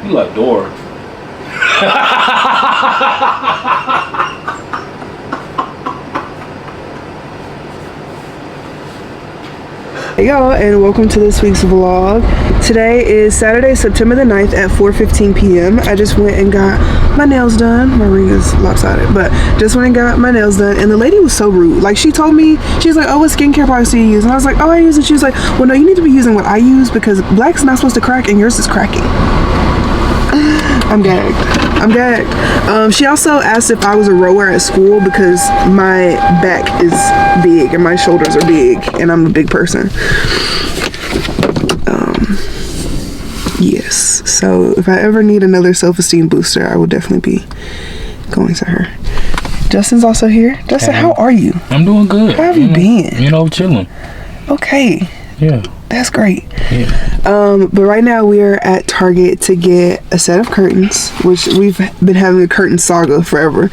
You like Dora. Hey y'all, and welcome to this week's vlog. Today is Saturday, September the 9th at 4:15 p.m. I just went and got my nails done. My ring is lopsided, but just went and got my nails done, and the lady was so rude. Like, she told me, she's like, oh, what skincare products do you use? And I was like, oh, I use it. She was like, well, no, you need to be using what I use because black's not supposed to crack and yours is cracking. I'm gagged. She also asked if I was a rower at school because my back is big and my shoulders are big and I'm a big person. Yes, so if I ever need another self-esteem booster, I will definitely be going to her. Justin's also here. Justin, how are you? I'm doing good. How have you been? You know, chilling. Okay. Yeah. That's great. Yeah. But right now we are at Target to get a set of curtains, which we've been having a curtain saga forever.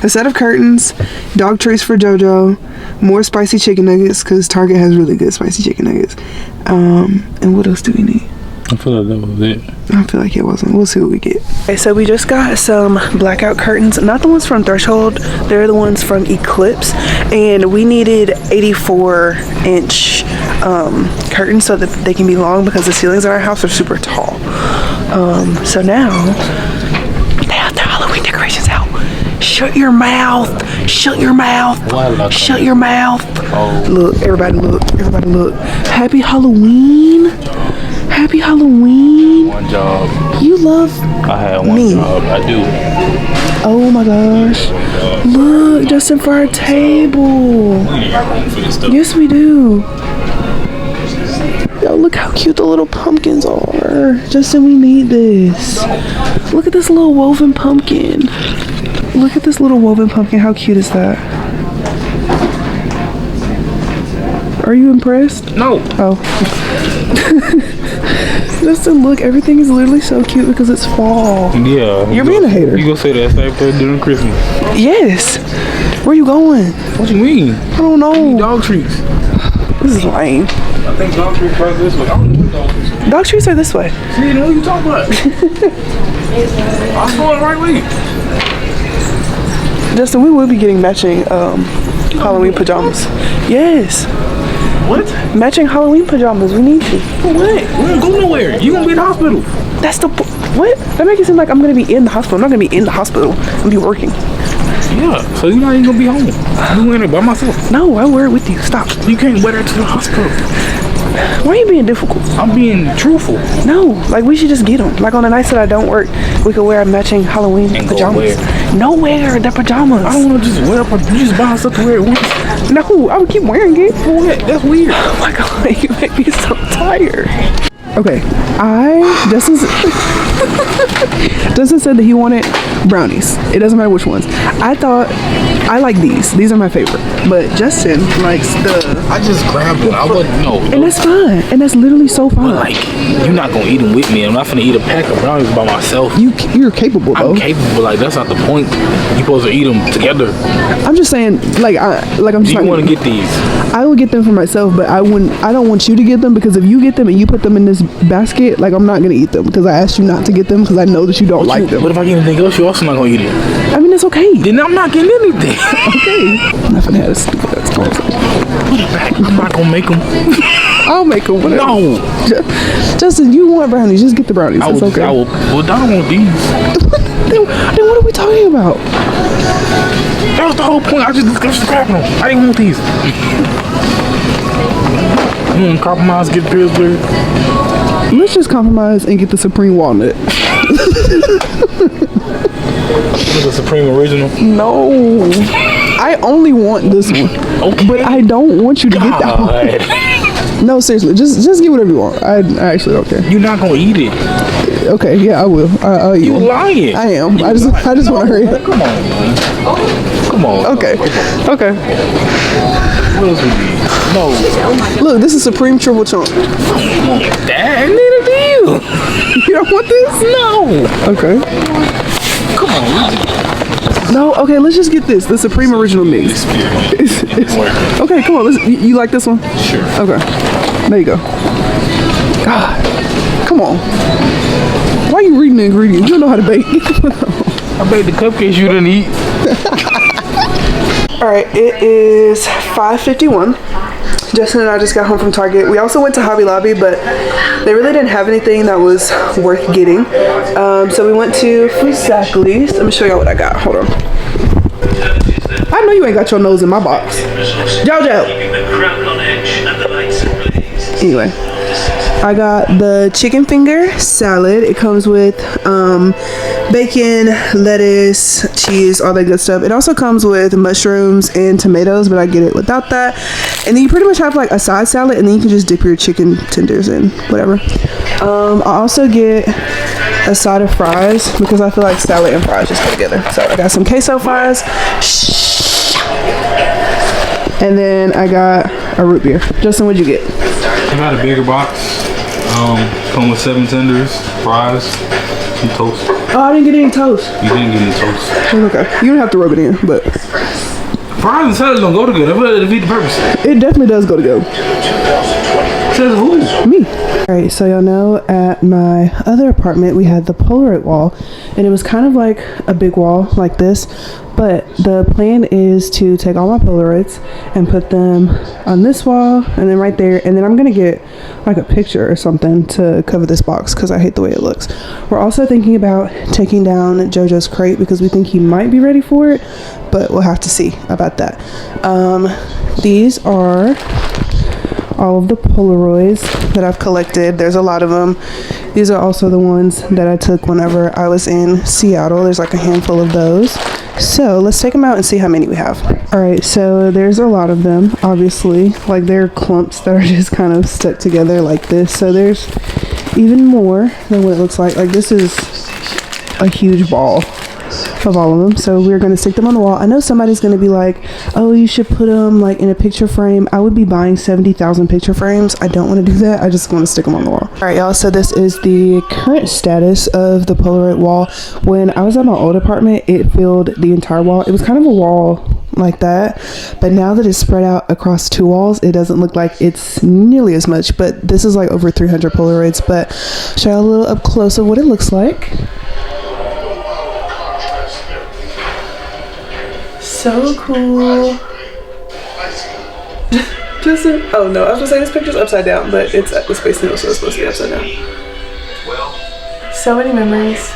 A set of curtains, dog treats for JoJo, more spicy chicken nuggets because Target has really good spicy chicken nuggets. And what else do we need? I feel like that was it. I feel like it wasn't. We'll see what we get. Okay, so we just got some blackout curtains. Not the ones from Threshold. They're the ones from Eclipse. And we needed 84-inch curtains so that they can be long because the ceilings in our house are super tall. So now, they have their Halloween decorations out. Shut your mouth. Shut your mouth. Shut your mouth. Oh. Look, everybody look. Everybody look. Happy Halloween. Happy Halloween. One job. You love I had one me. job. I do. Oh my gosh. Look, Justin, for our table. Yes, we do. Yo, look how cute the little pumpkins are. Justin, we need this. Look at this little woven pumpkin. Look at this little woven pumpkin. How cute is that? Are you impressed? No. Oh. Justin, look, everything is literally so cute because it's fall. Yeah. You're being a hater. You gonna say that same thing during Christmas? Yes. Where you going? What you mean? I don't know. Dog treats. This is lame. I think dog treats are this way. I don't know what dog treats are. Dog treats are this way. See, you know what you talking about. I was going the right way. Justin, we will be getting matching Halloween pajamas. Yes. What? Matching Halloween pajamas. We need to. For what? We don't go nowhere. You gonna be in the hospital. That's the what? That makes it seem like I'm gonna be in the hospital. I'm not gonna be in the hospital. I'm gonna be working. Yeah, so you're not even gonna be home. You in it by myself. No, I wear it with you. Stop. You can't wear that to the hospital. Why are you being difficult? I'm being truthful. No, like we should just get them. Like on the nights that I don't work, we could wear matching Halloween And pajamas. Nowhere, they're pajamas. I don't want to just wear up. You just buy stuff to wear it once. No, I would keep wearing it. For what? That's weird. Oh my god, you make me so tired. Okay, Justin said that he wanted brownies. It doesn't matter which ones. I thought, I like these. These are my favorite. But Justin likes I just grabbed one. I wasn't, no. and that's fine. And that's literally so fine. But like, you're not gonna eat them with me. I'm not gonna eat a pack of brownies by myself. You're capable though. I'm capable. Like, that's not the point. You're supposed to eat them together. I'm just saying, like I'm just Do you not want to get these? I will get them for myself, but I don't want you to get them because if you get them and you put them in this basket, like I'm not gonna eat them because I asked you not to get them because I know that you don't like them. What if I get anything else? You're also not gonna eat it. I mean, it's okay. Then I'm not getting anything. Okay. I'm not gonna have this stupid ass conversation. Put it back. I'm not gonna make them. I'll make them. Whatever. No. Justin, you want brownies? Just get the brownies. It's okay. Well, I don't want these. then what are we talking about? That was the whole point. I just grabbed them. I didn't want these. You want to compromise, get Pillsbury? Let's just compromise and get the Supreme Walnut. The Supreme Original? No. I only want this one. Okay. But I don't want you to get that one. No, seriously. Just get whatever you want. I actually don't care. You're not going to eat it. Okay, yeah, I will. I'll eat You one. lying. I am. I just want to hurry up. Come on, man. Come on. Okay. Okay. What else we need? No. Look, this is Supreme Triple Chunk. That neither do you. You don't want this? No. Okay. Come on. No, okay, let's just get this. The Supreme Original Mix. Okay, come on. You like this one? Sure. Okay. There you go. God. Come on. Why are you reading the ingredients. You don't know how to bake. I baked the cupcakes you didn't eat. All right, it is 5:51. Justin and I just got home from Target. We also went to Hobby Lobby, but they really didn't have anything that was worth getting. So we went to Exactly's. Let me show y'all what I got. Hold on. I know you ain't got your nose in my box. Jojo. Anyway, I got the chicken finger salad. It comes with bacon, lettuce, cheese, all that good stuff. It also comes with mushrooms and tomatoes, but I get it without that. And then you pretty much have like a side salad, and then you can just dip your chicken tenders in, whatever. I also get a side of fries because I feel like salad and fries just go together. So I got some queso fries. And then I got a root beer. Justin, what'd you get? I got a bigger box. Come with 7 tenders, fries, and toast. Oh, I didn't get any toast. You didn't get any toast. Okay. You don't have to rub it in, but fries and salad don't go together. I feel like it defeat the purpose. it definitely does go together. Says who? Me. Alright, so y'all know at my other apartment we had the Polaroid wall, and it was kind of like a big wall like this, but the plan is to take all my Polaroids and put them on this wall and then right there, and then I'm gonna get like a picture or something to cover this box because I hate the way it looks. We're also thinking about taking down JoJo's crate because we think he might be ready for it, but we'll have to see about that. These are all of the Polaroids that I've collected. There's a lot of them. These are also the ones that I took whenever I was in Seattle. There's like a handful of those. So let's take them out and see how many we have. All right, so there's a lot of them, obviously. Like they're clumps that are just kind of stuck together like this. So there's even more than what it looks like. Like this is a huge ball of all of them. So we're going to stick them on the wall. I know somebody's going to be like, oh, you should put them like in a picture frame. I would be buying 70,000 picture frames. I don't want to do that. I just want to stick them on the wall. All right, y'all. So this is the current status of the Polaroid wall. When I was at my old apartment, it filled the entire wall. It was kind of a wall like that, but now that it's spread out across 2 walls, it doesn't look like it's nearly as much, but this is like over 300 Polaroids. But show you a little up close of what it looks like. So cool. Justin, oh no, I was gonna say this picture's upside down, but it's at the Space Needle, so it's supposed to be upside down. So many memories.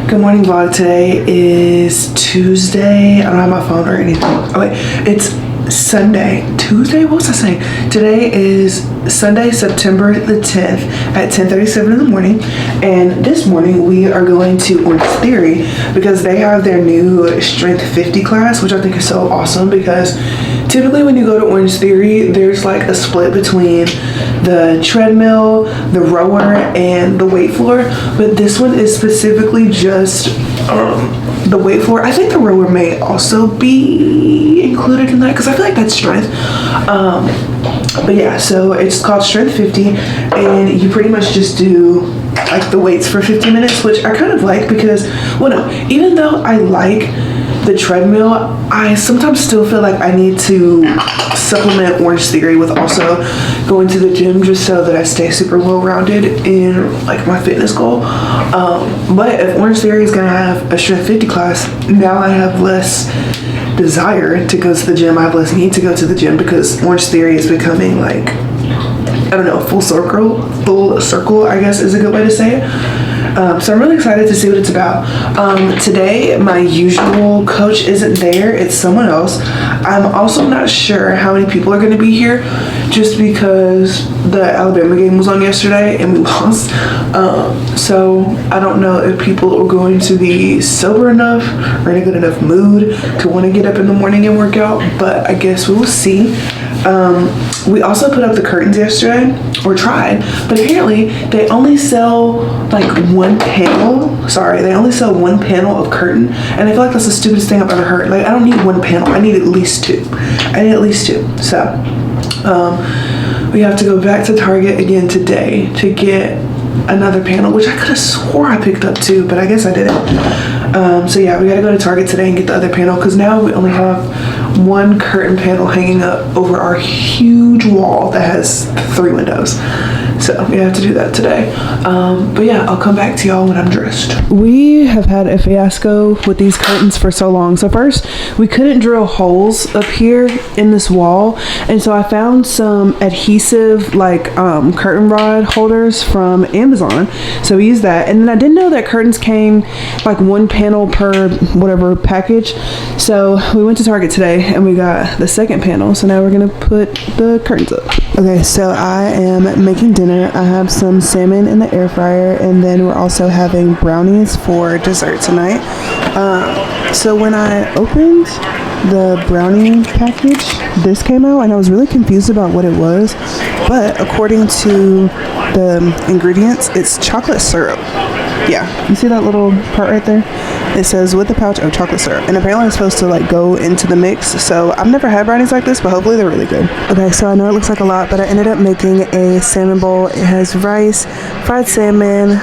Good morning, vlog. Today is Tuesday. I don't have my phone or anything. Oh wait, it's Sunday. Tuesday? What was I saying? Today is Sunday, September the 10th at 10:37 in the morning. And this morning we are going to Orange Theory because they have their new Strength 50 class, which I think is so awesome because typically when you go to Orange Theory, there's like a split between the treadmill, the rower, and the weight floor. But this one is specifically just the weight floor. I think the rower may also be included in that because I feel like that's strength. But yeah, so it's called Strength 50, and you pretty much just do like the weights for 50 minutes, which I kind of like because, well, no, even though I like the treadmill, I sometimes still feel like I need to supplement Orange Theory with also going to the gym just so that I stay super well-rounded in like my fitness goal. But if Orange Theory is gonna have a Strength 50 class, now I have less desire to go to the gym. I have less need to go to the gym because Orange Theory is becoming like, I don't know, full circle, I guess is a good way to say it. So I'm really excited to see what it's about. Today, my usual coach isn't there. It's someone else. I'm also not sure how many people are going to be here just because the Alabama game was on yesterday and we lost. So I don't know if people are going to be sober enough or in a good enough mood to want to get up in the morning and work out, but I guess we will see. We also put up the curtains yesterday, or tried, but apparently they only sell like one panel. They only sell one panel of curtain, and I feel like that's the stupidest thing I've ever heard. Like, I don't need one panel, I need at least 2. So we have to go back to Target again today to get another panel, which I could have swore I picked up 2, but I guess I didn't. So yeah, we gotta go to Target today and get the other panel because now we only have one curtain panel hanging up over our huge wall that has 3 windows. So we have to do that today. But yeah, I'll come back to y'all when I'm dressed. We have had a fiasco with these curtains for so long. So first, we couldn't drill holes up here in this wall, and so I found some adhesive like curtain rod holders from Amazon. So we used that, and then I didn't know that curtains came like one panel per whatever package. So we went to Target today and we got the second panel. So now we're gonna put the curtains up. Okay, so I am making dinner. I have some salmon in the air fryer, and then we're also having brownies for dessert tonight. So when I opened the brownie package, this came out, and I was really confused about what it was. But according to the ingredients, it's chocolate syrup. Yeah, you see that little part right there? It says with a pouch of chocolate syrup, and apparently it's supposed to like go into the mix. So I've never had brownies like this, but hopefully they're really good. Okay, so I know it looks like a lot, but I ended up making a salmon bowl. It has rice, fried salmon,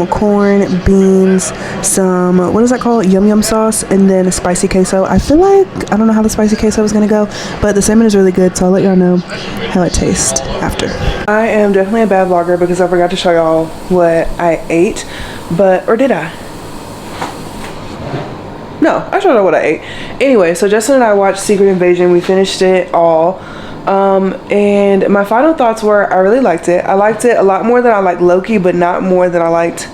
corn, beans, some, what is that called? Yum yum sauce, and then a spicy queso. I feel like, I don't know how the spicy queso is gonna go, but the salmon is really good, so I'll let y'all know how it tastes after. I am definitely a bad vlogger because I forgot to show y'all what I ate, or did I? No, I showed you what I ate. Anyway, so Justin and I watched Secret Invasion. We finished it all. And my final thoughts were I really liked it. I liked it a lot more than I liked Loki, but not more than I liked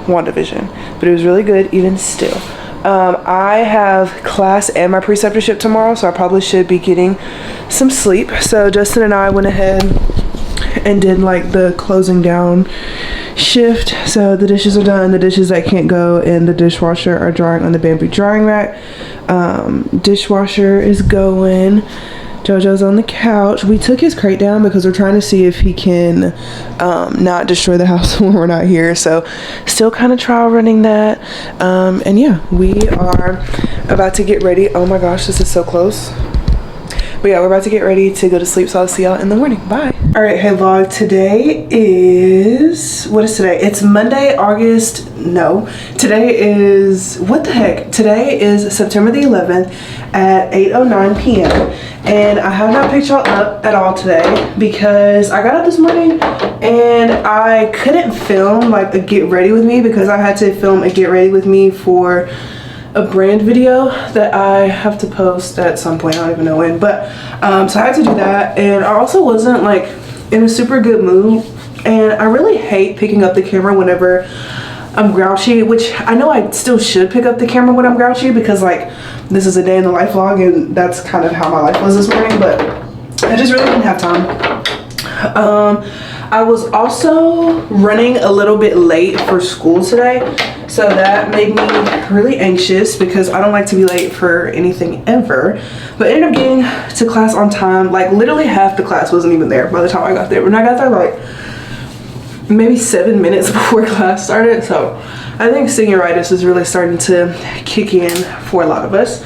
WandaVision. But it was really good even still. I have class and my preceptorship tomorrow, so I probably should be getting some sleep. So Justin and I went ahead and did like the closing down shift. So the dishes are done, the dishes that can't go in the dishwasher are drying on the bamboo drying rack. Dishwasher is going. Jojo's on the couch. We took his crate down because we're trying to see if he can not destroy the house when we're not here. So still kind of trial running that. And yeah, we are about to get ready. Oh my gosh, this is so close. But yeah, we're about to get ready to go to sleep, so I'll see y'all in the morning. Bye. All right, hey vlog, today is, what is today? It's Monday, today is, what the heck? Today is September the 11th at 8:09 p.m. And I have not picked y'all up at all today because I got up this morning and I couldn't film like a get ready with me because I had to film a get ready with me for a brand video that I have to post at some point. I don't even know when, but so I had to do that, and I also wasn't like in a super good mood, and I really hate picking up the camera whenever I'm grouchy, which I know I still should pick up the camera when I'm grouchy because like this is a day in the life vlog and that's kind of how my life was this morning, but I just really didn't have time. I was also running a little bit late for school today, so that made me really anxious because I don't like to be late for anything ever. But I ended up getting to class on time. Like literally half the class wasn't even there by the time I got there. When I got there like maybe 7 minutes before class started. So I think senioritis is really starting to kick in for a lot of us.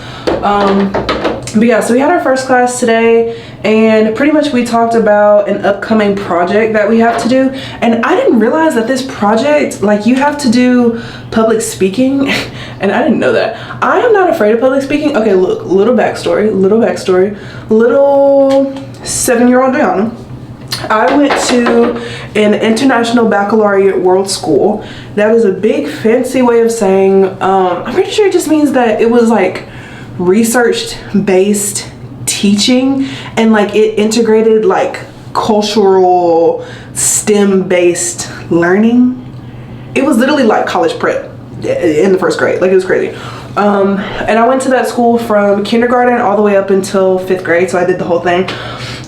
But yeah, so we had our first class today, and pretty much we talked about an upcoming project that we have to do. And I didn't realize that this project, like you have to do public speaking, and I didn't know that. I am not afraid of public speaking. Okay, look, little backstory, little 7-year-old Diana. I went to an international baccalaureate world school. That is a big fancy way of saying, I'm pretty sure it just means that it was like research based teaching, and like it integrated like cultural STEM based learning. It was literally like college prep in the first grade. Like it was crazy. And I went to that school from kindergarten all the way up until 5th grade, so I did the whole thing.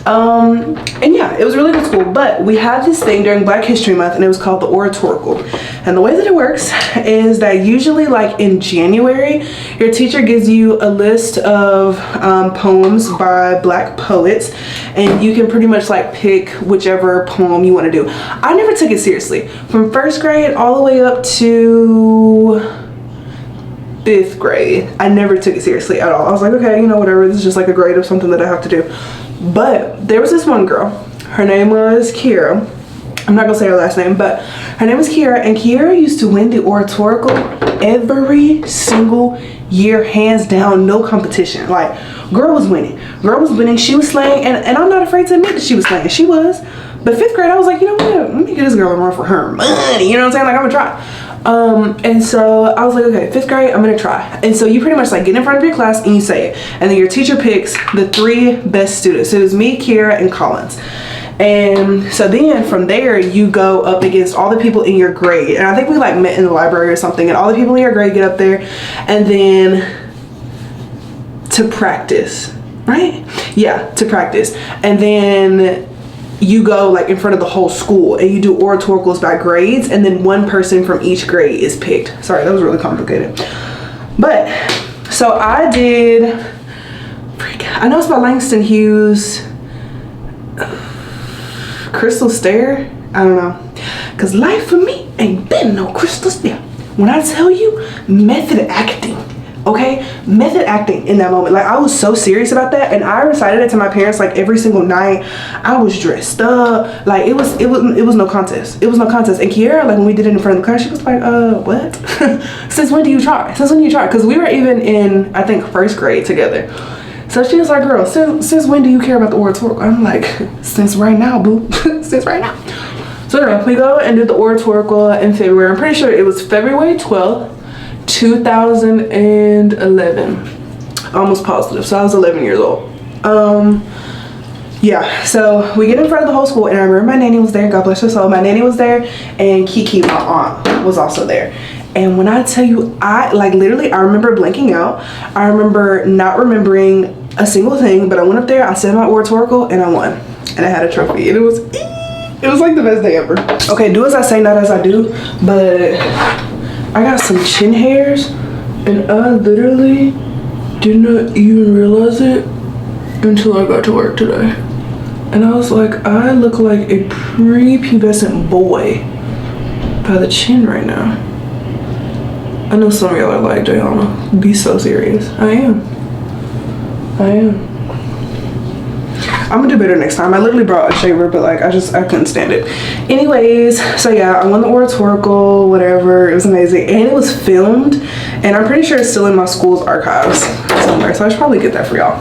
And yeah, it was a really good school. But we had this thing during Black History Month, and it was called the Oratorical. And the way that it works is that usually like in January, your teacher gives you a list of poems by Black poets, and you can pretty much like pick whichever poem you want to do. I never took it seriously. From 1st grade all the way up to 5th grade, I never took it seriously at all. I was like, okay, you know, whatever, this is just like a grade of something that I have to do. But there was this one girl, her name was Kiera. I'm not gonna say her last name, but her name was Kiera, and Kiera used to win the Oratorical every single year, hands down, no competition. Like, girl was winning, she was slaying, and I'm not afraid to admit that she was slaying, she was. But 5th grade, I was like, you know what? Let me get this girl a run for her money. You know what I'm saying? Like, I'm gonna try. And so I was like, okay, 5th grade, I'm gonna try. And so you pretty much like get in front of your class and you say it. And then your teacher picks the 3 best students. So it was me, Kira, and Collins. And so then from there you go up against all the people in your grade. And I think we like met in the library or something, and all the people in your grade get up there and then to practice, right? Yeah, to practice. And then you go like in front of the whole school and you do oratoricals by grades, and then one person from each grade is picked. Sorry, that was really complicated. But so I did, I know it's by Langston Hughes, Crystal Stair, I don't know, because life for me ain't been no crystal stair. When I tell you method acting, okay, method acting in that moment, like I was so serious about that, and I recited it to my parents like every single night. I was dressed up, like it was no contest. It was no contest. And Kiara, like when we did it in front of the class, she was like, what? Since when do you try? Since when do you try? Because we were even in, I think, 1st grade together. So she was like, girl, since when do you care about the oratorical? I'm like, since right now, boo. Since right now. So anyway, we go and do the oratorical in February. I'm pretty sure it was February 12th, 2011. Almost positive. So I was 11 years old. Yeah, so we get in front of the whole school, and I remember my nanny was there. God bless her soul. My nanny was there, and Kiki, my aunt, was also there. And when I tell you, I like literally, I remember blanking out. I remember not remembering a single thing, but I went up there, I said my oratorical, and I won. And I had a trophy, and it was like the best day ever. Okay, do as I say, not as I do, but I got some chin hairs, and I literally did not even realize it until I got to work today. And I was like, I look like a prepubescent boy by the chin right now. I know some of y'all are like, Jayana, be so serious. I am. I'm gonna do better next time. I literally brought a shaver, but like I couldn't stand it. Anyways, so yeah, I won the oratorical, whatever. It was amazing, and it was filmed, and I'm pretty sure it's still in my school's archives somewhere, so I should probably get that for y'all.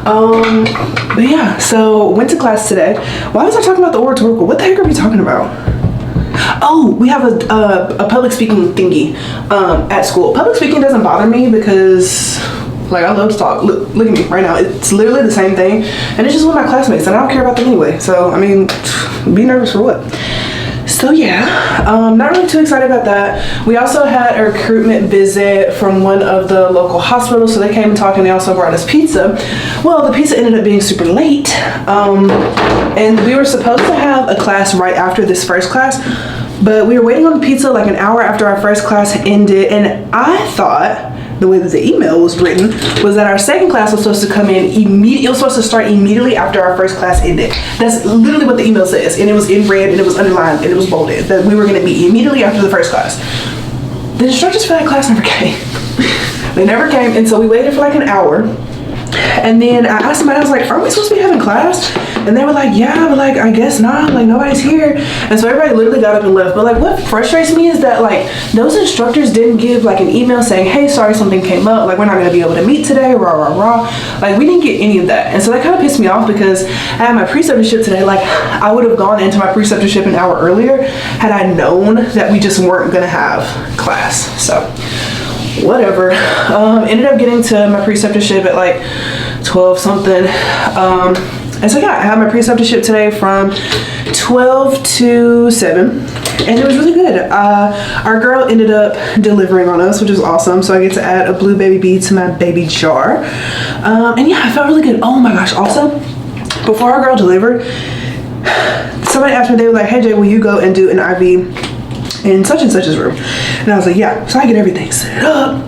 But yeah, so went to class today. Why was I talking about the oratorical? What the heck are we talking about? Oh, we have a public speaking thingy at school. Public speaking doesn't bother me because like I love to talk. Look at me right now. It's literally the same thing, and it's just with my classmates, and I don't care about them anyway. So I mean, be nervous for what? So yeah, not really too excited about that. We also had a recruitment visit from one of the local hospitals, so they came and talked, and they also brought us pizza. Well, the pizza ended up being super late, and we were supposed to have a class right after this first class, but we were waiting on the pizza like an hour after our first class ended, and I thought the way that the email was written was that our second class was supposed to come in immediately. It was supposed to start immediately after our first class ended. That's literally what the email says, and it was in red, and it was underlined, and it was bolded, that we were going to meet immediately after the first class. The instructors for that class never came. They never came, and so we waited for like an hour. And then I asked somebody, I was like, aren't we supposed to be having class? And they were like, yeah, but like, I guess not, like nobody's here. And so everybody literally got up and left. But like, what frustrates me is that like, those instructors didn't give like an email saying, hey, sorry, something came up. Like, we're not gonna be able to meet today, rah, rah, rah. Like, we didn't get any of that. And so that kind of pissed me off because I had my preceptorship today. Like, I would have gone into my preceptorship an hour earlier had I known that we just weren't gonna have class. So whatever. Ended up getting to my preceptorship at like 12 something. And so yeah, I had my preceptorship today from 12 to 7, and it was really good. Our girl ended up delivering on us, which was awesome. So I get to add a blue baby bee to my baby jar. And yeah, I felt really good. Oh my gosh, also, before our girl delivered, somebody asked me, they were like, hey Jay, will you go and do an IV in such and such's room? And I was like, yeah. So I get everything set up.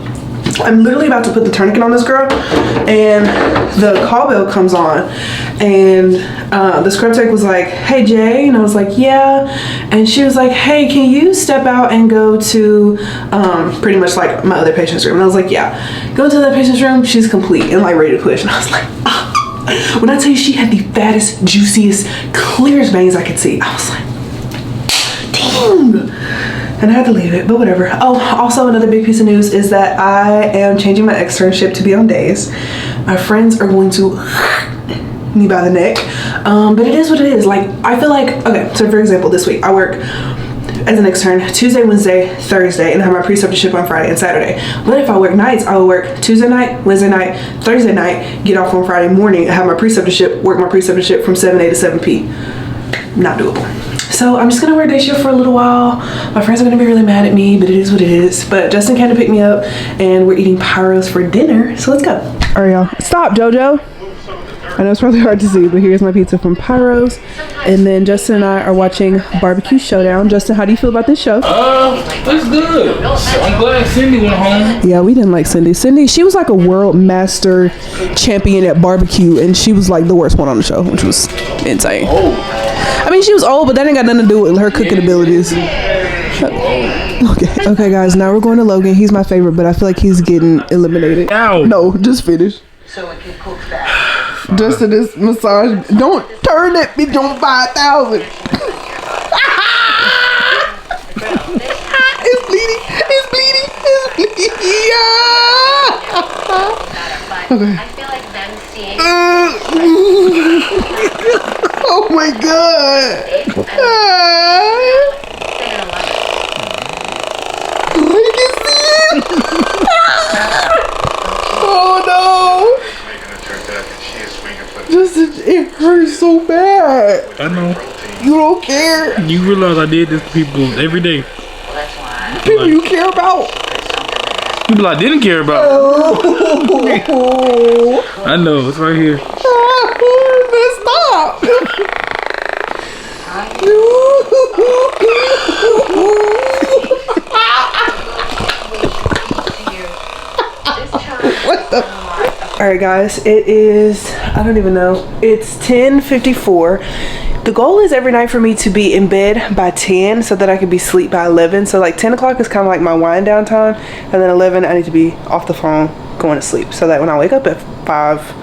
I'm literally about to put the tourniquet on this girl, and the call bell comes on, and the scrub tech was like, hey Jay, and I was like, yeah. And she was like, hey, can you step out and go to pretty much like my other patient's room? And I was like, yeah. Go to the patient's room, she's complete and like ready to push. And I was like, ah. When I tell you she had the fattest, juiciest, clearest veins I could see, I was like, dang. And I had to leave it, but whatever. Oh, also another big piece of news is that I am changing my externship to be on days. My friends are going to me by the neck. But it is what it is. Like, I feel like, okay, so for example, this week I work as an extern Tuesday, Wednesday, Thursday, and I have my preceptorship on Friday and Saturday. But if I work nights, I will work Tuesday night, Wednesday night, Thursday night, get off on Friday morning, have my preceptorship, work my preceptorship from 7 a to 7 p. Not doable. So I'm just gonna work day shift for a little while. My friends are gonna be really mad at me, but it is what it is. But Justin came to pick me up, and we're eating pyros for dinner, so let's go. All right, y'all. Stop, JoJo. I know it's probably hard to see, but here's my pizza from Pyros. And then Justin and I are watching Barbecue Showdown. Justin, how do you feel about this show? That's good. I'm glad Cindy went home. Yeah, we didn't like Cindy. Cindy, she was like a world master champion at barbecue, and she was like the worst one on the show, which was insane. Oh. I mean, she was old, but that ain't got nothing to do with her cooking abilities. Okay, guys, now we're going to Logan. He's my favorite, but I feel like he's getting eliminated. Ow. No, just finish. So it can cook fast. Justin, this massage, don't turn that bitch on 5,000. It's bleeding. Okay. I feel like them seeing Oh my god. You can see it. Oh no. Justin, it hurts so bad. I know. You don't care. You realize I did this to people every day. People you care about. People I didn't care about. Oh. I know, it's right here. Stop. What the? Alright guys, it is, I don't even know, it's 10:54. The goal is every night for me to be in bed by 10 so that I can be asleep by 11. So like 10 o'clock is kind of like my wind down time, and then 11 I need to be off the phone going to sleep so that when I wake up at 5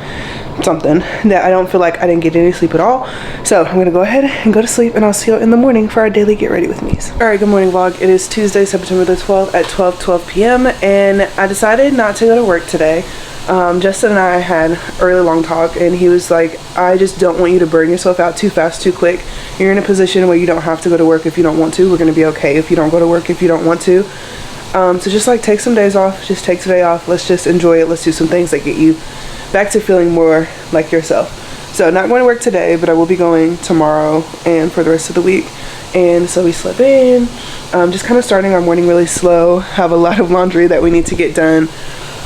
something that I don't feel like I didn't get any sleep at all. So I'm gonna go ahead and go to sleep, and I'll see you in the morning for our daily get ready with me's. All right, good morning vlog. It is Tuesday, September the 12th at 12 p.m. and I decided not to go to work today. Justin and I had a really long talk, and he was like, I just don't want you to burn yourself out too fast, too quick. You're in a position where you don't have to go to work if you don't want to. We're gonna be okay if you don't go to work if you don't want to. So just like take some days off, just take today off. Let's just enjoy it. Let's do some things that get you back to feeling more like yourself. So not going to work today, but I will be going tomorrow and for the rest of the week. And so we slept in, just kind of starting our morning really slow. Have a lot of laundry that we need to get done.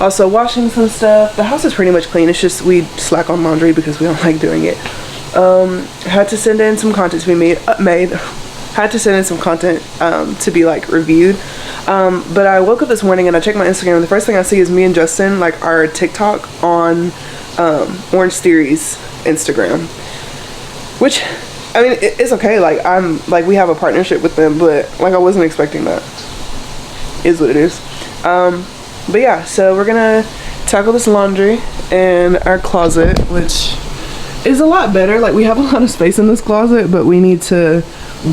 Also washing some stuff. The house is pretty much clean. It's just we slack on laundry because we don't like doing it. Had to send in some content to be had to send in some content to be like reviewed. But I woke up this morning and I checked my Instagram, and the first thing I see is me and Justin, like our TikTok on Orange Theory's Instagram. Which, I mean, it's okay. Like we have a partnership with them, but like I wasn't expecting that. Is what it is. But yeah, so we're gonna tackle this laundry in our closet, which is a lot better. Like we have a lot of space in this closet, but we need to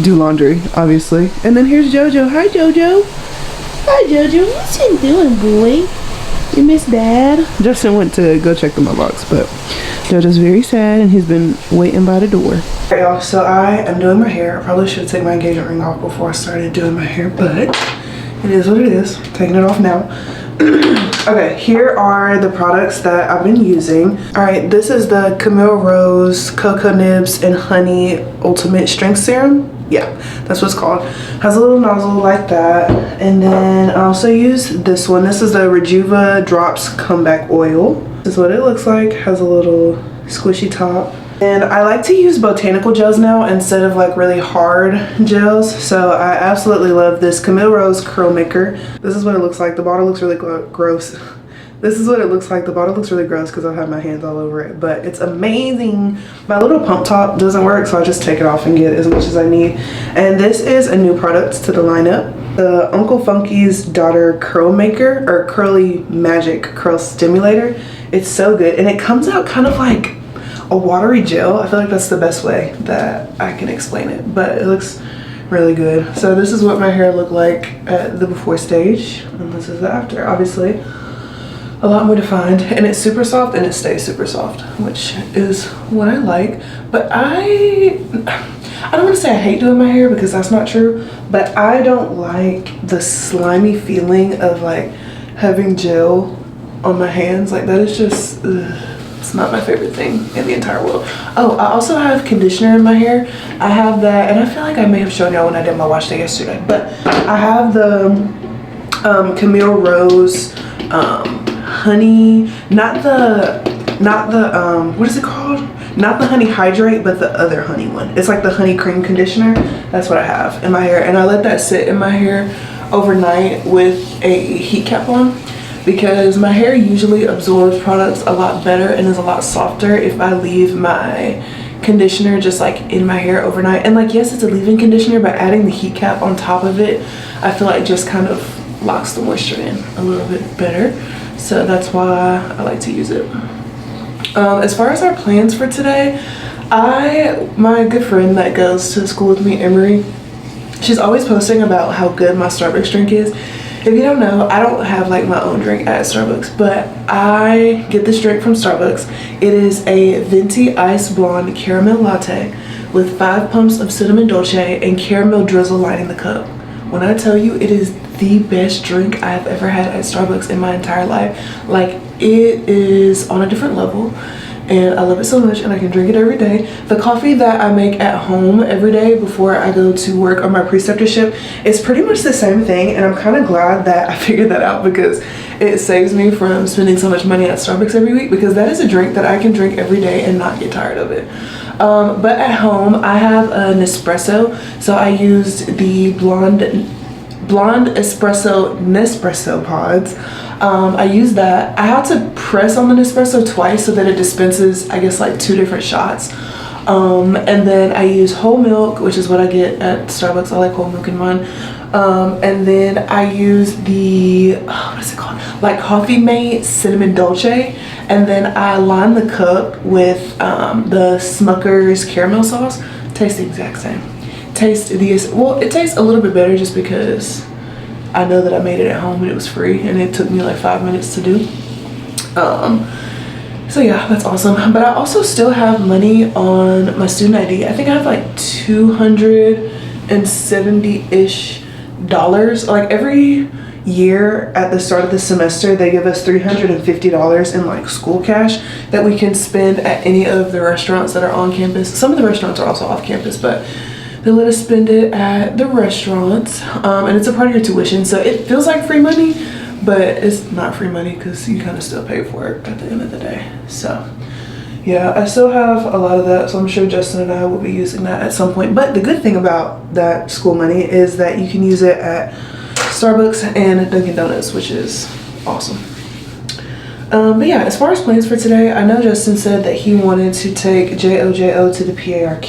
do laundry, obviously. And then here's JoJo. Hi, JoJo. Hi, JoJo. What you doing, boy? You miss Dad? Justin went to go check the mailbox, but JoJo's very sad, and he's been waiting by the door. Alright, y'all. So I am doing my hair. I probably should take my engagement ring off before I started doing my hair, but it is what it is. Taking it off now. Okay, here are the products that I've been using. All right, this is the Camille Rose Cocoa Nibs and Honey Ultimate Strength Serum. Yeah, that's what it's called. Has a little nozzle like that. And then I also use this one. This is the Rejuva Drops Comeback Oil. This is what it looks like. Has a little squishy top. And I like to use botanical gels now instead of like really hard gels. So I absolutely love this Camille Rose Curl Maker. This is what it looks like. The bottle looks really gross. This is what it looks like. The bottle looks really gross because I've had my hands all over it, but it's amazing. My little pump top doesn't work, so I just take it off and get as much as I need. And this is a new product to the lineup. The Uncle Funky's Daughter Curl Maker, or Curly Magic Curl Stimulator. It's so good, and it comes out kind of like a watery gel. I feel like that's the best way that I can explain it, but it looks really good. So this is what my hair looked like at the before stage, and this is the after, obviously. a lot more defined, and it's super soft and it stays super soft, which is what I like. But I don't want to say I hate doing my hair because that's not true, but I don't like the slimy feeling of like having gel on my hands. Like that is just it's not my favorite thing in the entire world. Oh, I also have conditioner in my hair. I have that, and I feel like I may have shown y'all when I did my wash day yesterday, but I have the Camille Rose honey, not the what is it called? Not the honey hydrate, but the other honey one. It's like the honey cream conditioner. That's what I have in my hair, and I let that sit in my hair overnight with a heat cap on, because my hair usually absorbs products a lot better and is a lot softer if I leave my conditioner just like in my hair overnight. And like, yes, it's a leave-in conditioner, but adding the heat cap on top of it, I feel like just kind of locks the moisture in a little bit better. So that's why I like to use it. As far as our plans for today, my good friend that goes to school with me, Emery, she's always posting about how good my Starbucks drink is. If you don't know, I don't have like my own drink at Starbucks, but I get this drink from Starbucks. It is a venti ice blonde caramel latte with 5 pumps of cinnamon dolce and caramel drizzle lining the cup. When I tell you, it is the best drink I've ever had at Starbucks in my entire life. Like, it is on a different level, and I love it so much, and I can drink it every day. The coffee that I make at home every day before I go to work on my preceptorship is pretty much the same thing, and I'm kind of glad that I figured that out, because it saves me from spending so much money at Starbucks every week, because that is a drink that I can drink every day and not get tired of it. But at home, I have an espresso, so I used the blonde espresso Nespresso pods. I use that. I had to press on the Nespresso twice so that it dispenses, I guess, like 2 different shots. And then I use whole milk, which is what I get at Starbucks. I like whole milk in mine. And then I use the, what is it called? Like Coffee Mate Cinnamon Dolce. And then I line the cup with the Smucker's caramel sauce. Tastes the exact same. It tastes a little bit better just because I know that I made it at home and it was free, and it took me like 5 minutes to do. So yeah, that's awesome. But I also still have money on my student ID. I think I have like $270-ish. Like every year at the start of the semester, they give us $350 in like school cash that we can spend at any of the restaurants that are on campus. Some of the restaurants are also off campus, but they let us spend it at the restaurants, and it's a part of your tuition, so it feels like free money, but it's not free money because you kind of still pay for it at the end of the day. So yeah, I still have a lot of that, so I'm sure Justin and I will be using that at some point. But the good thing about that school money is that you can use it at Starbucks and Dunkin' Donuts, which is awesome. But yeah, as far as plans for today, I know Justin said that he wanted to take JOJO to the PARK.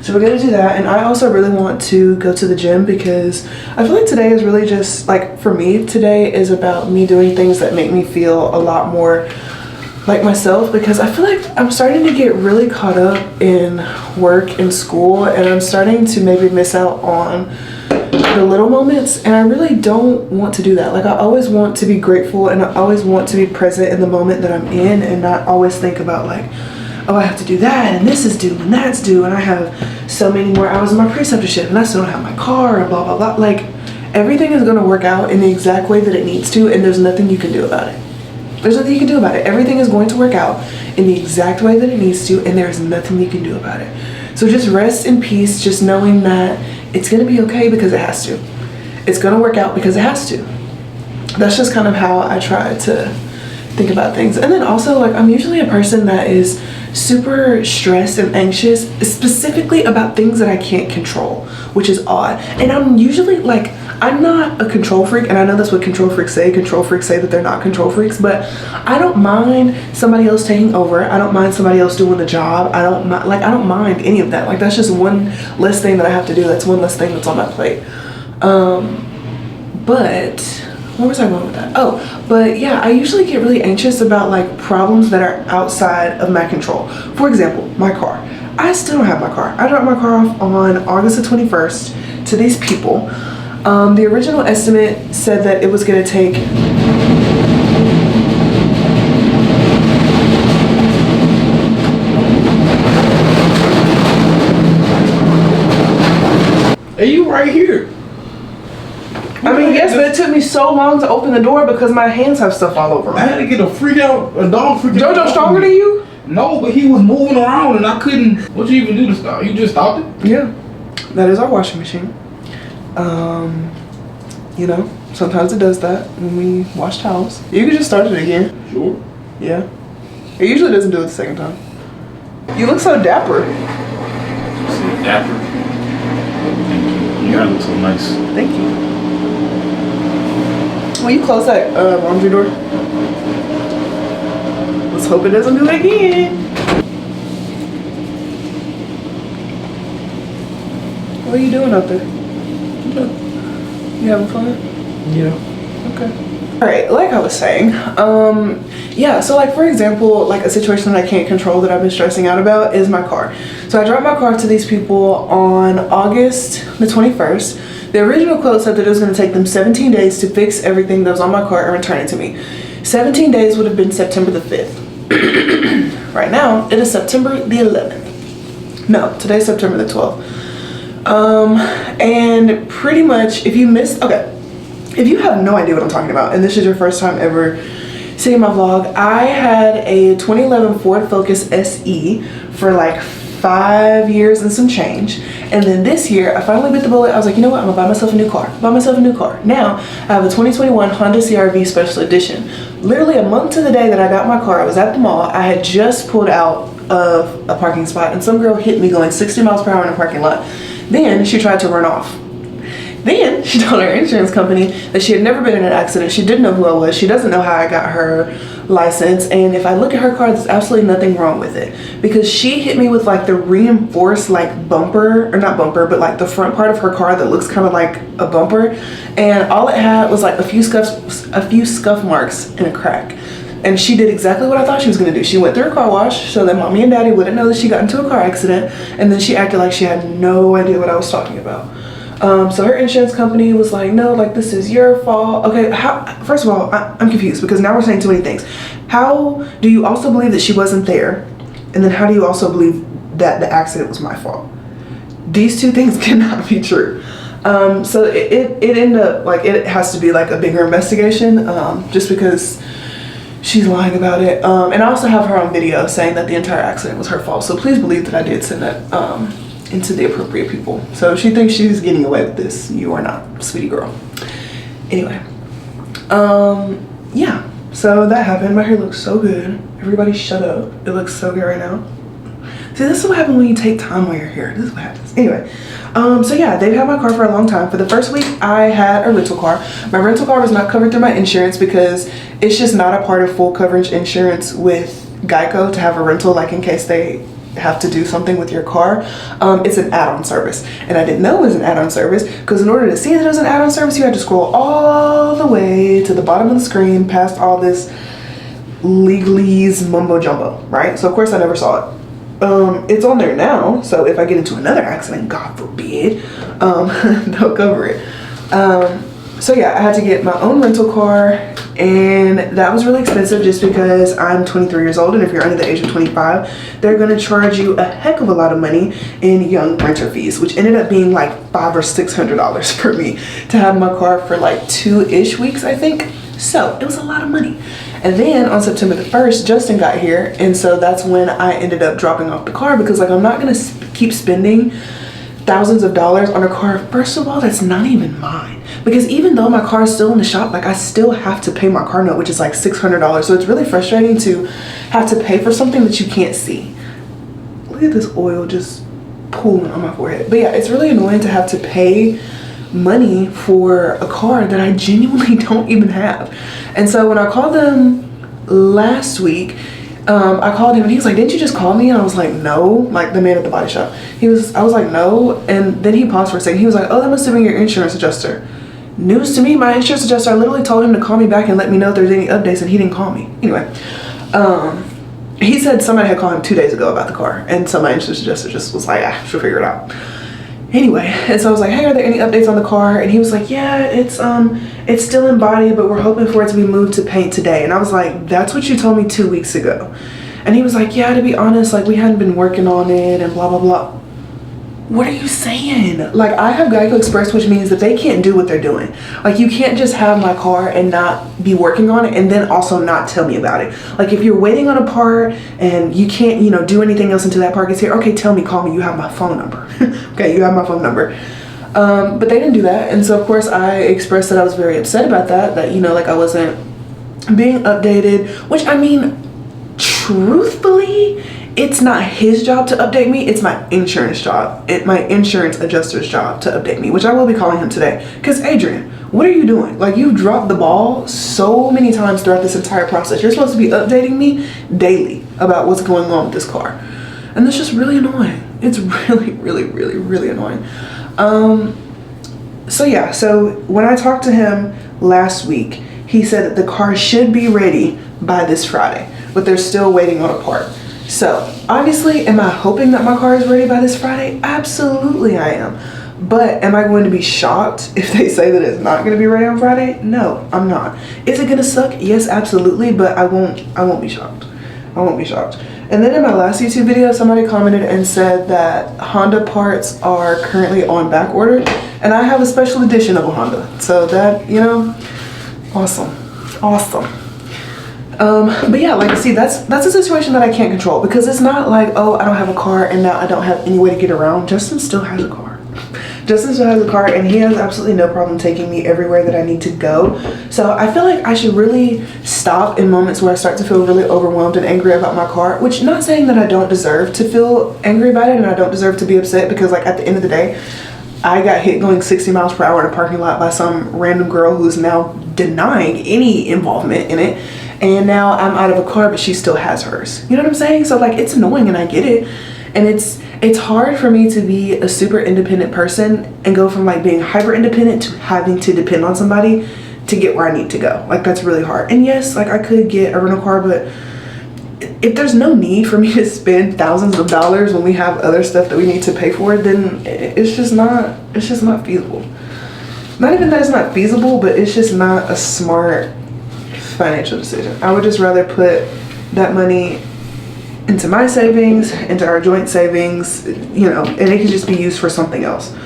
So we're gonna do that, and I also really want to go to the gym because I feel like today is really just, like, for me, today is about me doing things that make me feel a lot more like myself, because I feel like I'm starting to get really caught up in work and school, and I'm starting to maybe miss out on the little moments, and I really don't want to do that. Like, I always want to be grateful, and I always want to be present in the moment that I'm in, and not always think about like, oh, I have to do that, and this is due, and that's due, and I have so many more hours in my preceptorship, and I still don't have my car, and blah, blah, blah. Like, everything is gonna work out in the exact way that it needs to, and there's nothing you can do about it. There's nothing you can do about it. Everything is going to work out in the exact way that it needs to, and there's nothing you can do about it. So just rest in peace, just knowing that it's gonna be okay because it has to. It's gonna work out because it has to. That's just kind of how I try to think about things. And then also, like, I'm usually a person that is super stressed and anxious, specifically about things that I can't control, which is odd. And I'm usually like, I'm not a control freak, and I know that's what control freaks say. Control freaks say that they're not control freaks, but I don't mind somebody else taking over. I don't mind somebody else doing the job. I don't mind any of that. Like, that's just one less thing that I have to do. That's one less thing that's on my plate. But where was I going with that? Oh, but yeah, I usually get really anxious about like problems that are outside of my control. For example, my car. I still don't have my car. I dropped my car off on August the 21st to these people. The original estimate said that it was gonna take Hey, you right here. I mean, yes, but it took me so long to open the door because my hands have stuff all over them. I had to get a dog freaking out. JoJo stronger than you? No, but he was moving around and I couldn't. What'd you even do to stop? You just stopped it? Yeah. That is our washing machine. You know, sometimes it does that when we wash towels. You can just start it again. Sure. Yeah. It usually doesn't do it the second time. You look so dapper. See, dapper. You gotta look so nice. Thank you. Will you close that laundry door? Let's hope it doesn't do it again. What are you doing out there? You having fun? Yeah. Okay. Alright, like I was saying, yeah, so like for example, like a situation that I can't control that I've been stressing out about is my car. So I dropped my car to these people on August the 21st. The original quote said that it was going to take them 17 days to fix everything that was on my car and return it to me. 17 days would have been September the 5th. Right now, it is September the 11th. No, today's September the 12th. And pretty much if you missed, okay, if you have no idea what I'm talking about and this is your first time ever seeing my vlog, I had a 2011 Ford Focus SE for like 5 years and some change, and then this year I finally bit the bullet. I was like, you know what, I'm gonna buy myself a new car. Now I have a 2021 Honda CR-V Special Edition. Literally a month to the day that I got my car, I was at the mall. I had just pulled out of a parking spot and some girl hit me going 60 miles per hour in a parking lot. Then she tried to run off. Then she told her insurance company that she had never been in an accident. She didn't know who I was. She doesn't know how I got her license. And if I look at her car, there's absolutely nothing wrong with it. Because she hit me with like the reinforced like bumper, or not bumper, but like the front part of her car that looks kind of like a bumper. And all it had was like a few scuff marks and a crack. And she did exactly what I thought she was gonna do. She went through a car wash so that mommy and daddy wouldn't know that she got into a car accident. And then she acted like she had no idea what I was talking about. So her insurance company was like, no, like this is your fault. Okay, first of all, I'm confused because now we're saying too many things. How do you also believe that she wasn't there? And then how do you also believe that the accident was my fault? These two things cannot be true. So it ended up like, it has to be like a bigger investigation, just because she's lying about it. And I also have her on video saying that the entire accident was her fault. So please believe that I did send that, into the appropriate people. So if she thinks she's getting away with this, you are not, sweetie girl. Anyway, yeah, so that happened. My hair looks so good. Everybody shut up. It looks so good right now. See, this is what happens when you take time while you're here. This is what happens. Anyway, so yeah, they've had my car for a long time. For the first week, I had a rental car. My rental car was not covered through my insurance because it's just not a part of full coverage insurance with Geico to have a rental, like in case they have to do something with your car. It's an add-on service, and I didn't know it was an add-on service because in order to see that it was an add-on service, you had to scroll all the way to the bottom of the screen past all this legalese mumbo jumbo, right? So of course I never saw it. It's on there now, so if I get into another accident, God forbid, they'll cover it. So yeah, I had to get my own rental car, and that was really expensive just because I'm 23 years old, and if you're under the age of 25, they're gonna charge you a heck of a lot of money in young renter fees, which ended up being like $500 or $600 for me to have my car for like 2-ish weeks, I think. So it was a lot of money. And then on September the 1st, Justin got here, and so that's when I ended up dropping off the car because like I'm not gonna keep spending thousands of dollars on a car, first of all, that's not even mine. Because even though my car is still in the shop, like I still have to pay my car note, which is like $600. So it's really frustrating to have to pay for something that you can't see. Look at this oil just pooling on my forehead. But yeah, it's really annoying to have to pay money for a car that I genuinely don't even have. And so when I called them last week, I called him and he was like, didn't you just call me? And I was like, no, like the man at the body shop. I was like, no. And then he paused for a second. He was like, oh, that must have been your insurance adjuster. News to me, my insurance adjuster, I literally told him to call me back and let me know if there's any updates, and he didn't call me. Anyway, he said somebody had called him 2 days ago about the car, and so my insurance adjuster just was like, she'll figure it out. Anyway, and so I was like, hey, are there any updates on the car? And he was like, yeah, it's still in body, but we're hoping for it to be moved to paint today. And I was like, that's what you told me 2 weeks ago. And he was like, yeah, to be honest, like we hadn't been working on it and blah, blah, blah. what are you saying? Like, I have Geico Express, which means that they can't do what they're doing. Like, you can't just have my car and not be working on it and then also not tell me about it. Like, if you're waiting on a part and you can't, you know, do anything else until that part gets here, okay, tell me, call me, you have my phone number. Okay, you have my phone number. But they didn't do that. And so, of course, I expressed that I was very upset about that, you know, like, I wasn't being updated, which, I mean, truthfully, it's not his job to update me, it's my insurance job. My insurance adjuster's job to update me, which I will be calling him today. Because Adrian, what are you doing? Like, you've dropped the ball so many times throughout this entire process. You're supposed to be updating me daily about what's going on with this car. And that's just really annoying. It's really, really, really, really annoying. So yeah, so when I talked to him last week, he said that the car should be ready by this Friday, but they're still waiting on a part. So obviously, am I hoping that my car is ready by this Friday? Absolutely I am. But am I going to be shocked if they say that it's not going to be ready on Friday? No, I'm not. Is it going to suck? Yes, absolutely, but I won't be shocked. I won't be shocked. And then in my last YouTube video, somebody commented and said that Honda parts are currently on back order, and I have a special edition of a Honda. So that, you know, awesome. But yeah, like, see, that's a situation that I can't control, because it's not like, oh, I don't have a car and now I don't have any way to get around. Justin still has a car. Justin still has a car, and he has absolutely no problem taking me everywhere that I need to go. So I feel like I should really stop in moments where I start to feel really overwhelmed and angry about my car, which, not saying that I don't deserve to feel angry about it and I don't deserve to be upset, because, like, at the end of the day, I got hit going 60 miles per hour in a parking lot by some random girl who's now denying any involvement in it. And now I'm out of a car, but she still has hers. You know what I'm saying? So, like, it's annoying, and I get it. And it's hard for me to be a super independent person and go from, like, being hyper independent to having to depend on somebody to get where I need to go. Like, that's really hard. And yes, like, I could get a rental car, but if there's no need for me to spend thousands of dollars when we have other stuff that we need to pay for, then it's just not feasible. Not even that it's not feasible, but it's just not a smart financial decision. I would just rather put that money into my savings, into our joint savings, you know, and it can just be used for something else.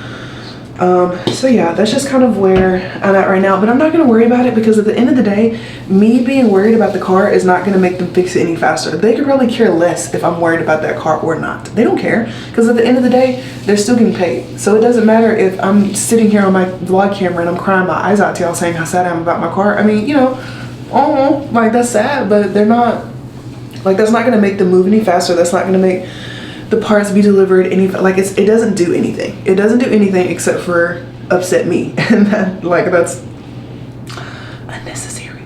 So yeah, that's just kind of where I'm at right now, but I'm not going to worry about it, because at the end of the day, me being worried about the car is not going to make them fix it any faster. They could probably care less if I'm worried about that car or not. They don't care, because at the end of the day, they're still getting paid. So it doesn't matter if I'm sitting here on my vlog camera and I'm crying my eyes out to y'all saying how sad I am about my car. I mean, you know, oh, like, that's sad, but they're not, like, that's not going to make them move any faster. That's not going to make the parts be delivered any, like, it doesn't do anything. It doesn't do anything except for upset me, and that, like, that's unnecessary.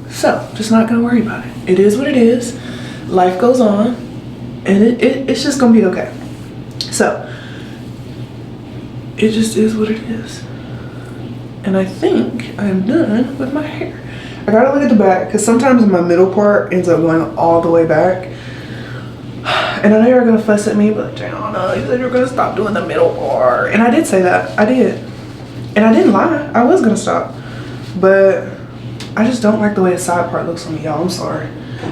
So just not going to worry about it. It is what it is. Life goes on, and it's just going to be okay. So it just is what it is. And I think I'm done with my hair. I gotta look at the back, because sometimes my middle part ends up going all the way back. And I know you're gonna fuss at me, but Jana, you said you're gonna stop doing the middle part. And I did say that. I did. And I didn't lie. I was gonna stop. But I just don't like the way the side part looks on me, y'all. I'm sorry.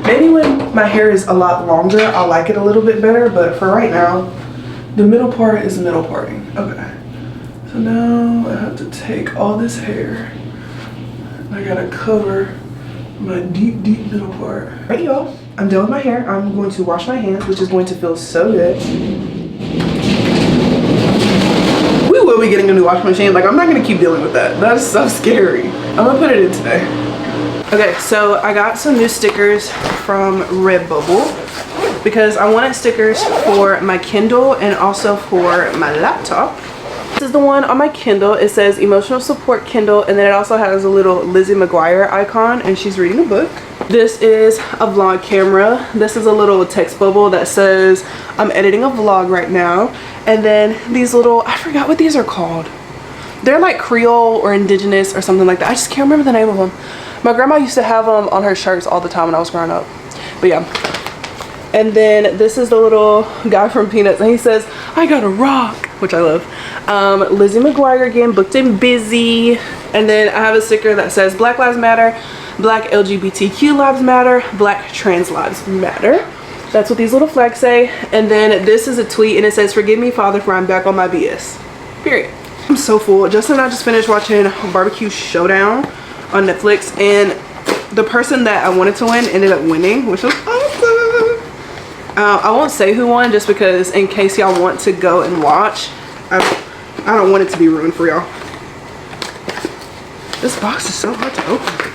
Maybe when my hair is a lot longer, I'll like it a little bit better. But for right now, the middle part is the middle parting. Okay. So now I have to take all this hair. I gotta cover my deep middle part. Right, y'all, I'm done with my hair. I'm going to wash my hands, which is going to feel so good. We will be getting a new washing machine. Like, I'm not gonna keep dealing with that. That is so scary. I'm gonna put it in today. Okay, so I got some new stickers from Redbubble because I wanted stickers for my Kindle and also for my laptop. This is the one on my Kindle. It says emotional support Kindle, and then it also has a little Lizzie McGuire icon, and she's reading a book. This is a vlog camera. This is a little text bubble that says I'm editing a vlog right now. And then these little, I forgot what these are called. They're like Creole or indigenous or something like that. I just can't remember the name of them. My grandma used to have them on her shirts all the time when I was growing up. But yeah. And then this is the little guy from Peanuts, and he says, I got a rock, which I love. Lizzie McGuire again, booked and busy. And then I have a sticker that says Black Lives Matter, Black LGBTQ Lives Matter, Black Trans Lives Matter. That's what these little flags say. And then this is a tweet and it says, "Forgive me, Father, for I'm back on my BS." Period. I'm so full. Justin and I just finished watching Barbecue Showdown on Netflix, and the person that I wanted to win ended up winning, which was awesome. I won't say who won just because in case y'all want to go and watch, I don't want it to be ruined for y'all. This box is so hard to open.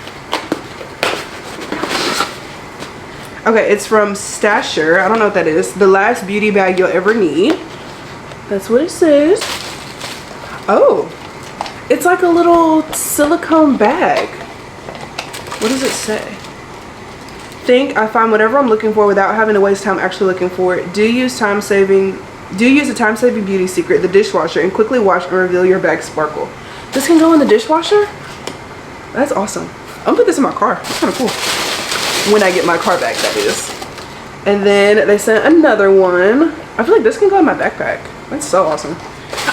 Okay, it's from Stasher. I don't know what that is. The last beauty bag you'll ever need. That's what it says. Oh, it's like a little silicone bag. What does it say? Think I find whatever I'm looking for without having to waste time actually looking for it. Do use a time-saving beauty secret, the dishwasher, and quickly wash and reveal your bag sparkle. This can go in the dishwasher? That's awesome. I'm gonna put this in my car. It's kind of cool. When I get my car back, that is. And then they sent another one. I feel like this can go in my backpack. That's so awesome.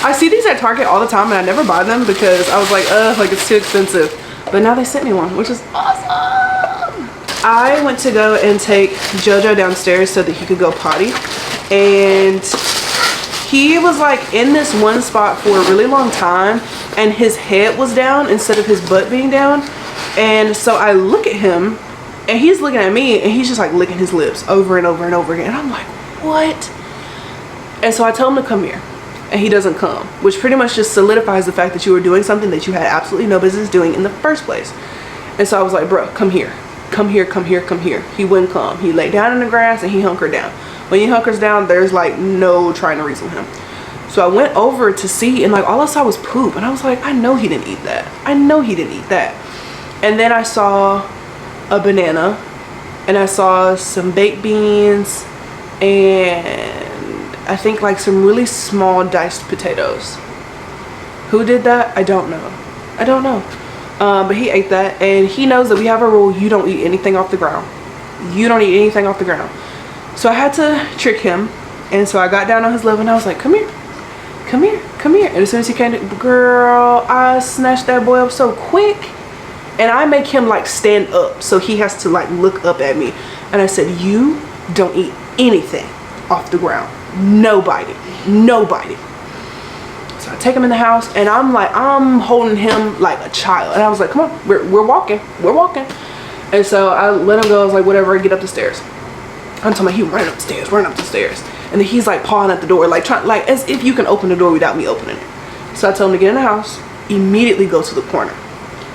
I see these at Target all the time and I never buy them because I was like it's too expensive. But now they sent me one, which is awesome. I went to go and take JoJo downstairs so that he could go potty. And he was like in this one spot for a really long time and his head was down instead of his butt being down. And so I look at him and he's looking at me and he's just like licking his lips over and over and over again. And I'm like, what? And so I tell him to come here. And he doesn't come. Which pretty much just solidifies the fact that you were doing something that you had absolutely no business doing in the first place. And so I was like, bro, come here. Come here, come here, come here. He wouldn't come. He laid down in the grass and he hunkered down. When he hunkers down, there's like no trying to reason with him. So I went over to see and like all I saw was poop. And I was like, I know he didn't eat that. I know he didn't eat that. And then I saw a banana and I saw some baked beans and I think like some really small diced potatoes. Who did that? I don't know. I don't know. But he ate that and he knows that we have a rule, you don't eat anything off the ground. You don't eat anything off the ground. So I had to trick him, and so I got down on his level and I was like, come here, come here, come here. And as soon as he came to, girl, I snatched that boy up so quick. And I make him like stand up so he has to like look up at me. And I said, you don't eat anything off the ground. Nobody. Nobody. So I take him in the house and I'm holding him like a child. And I was like, come on, we're walking. We're walking. And so I let him go. I was like, whatever, get up the stairs. I'm talking about he running up the stairs, running up the stairs. And then he's like pawing at the door, like trying, like as if you can open the door without me opening it. So I told him to get in the house, immediately go to the corner.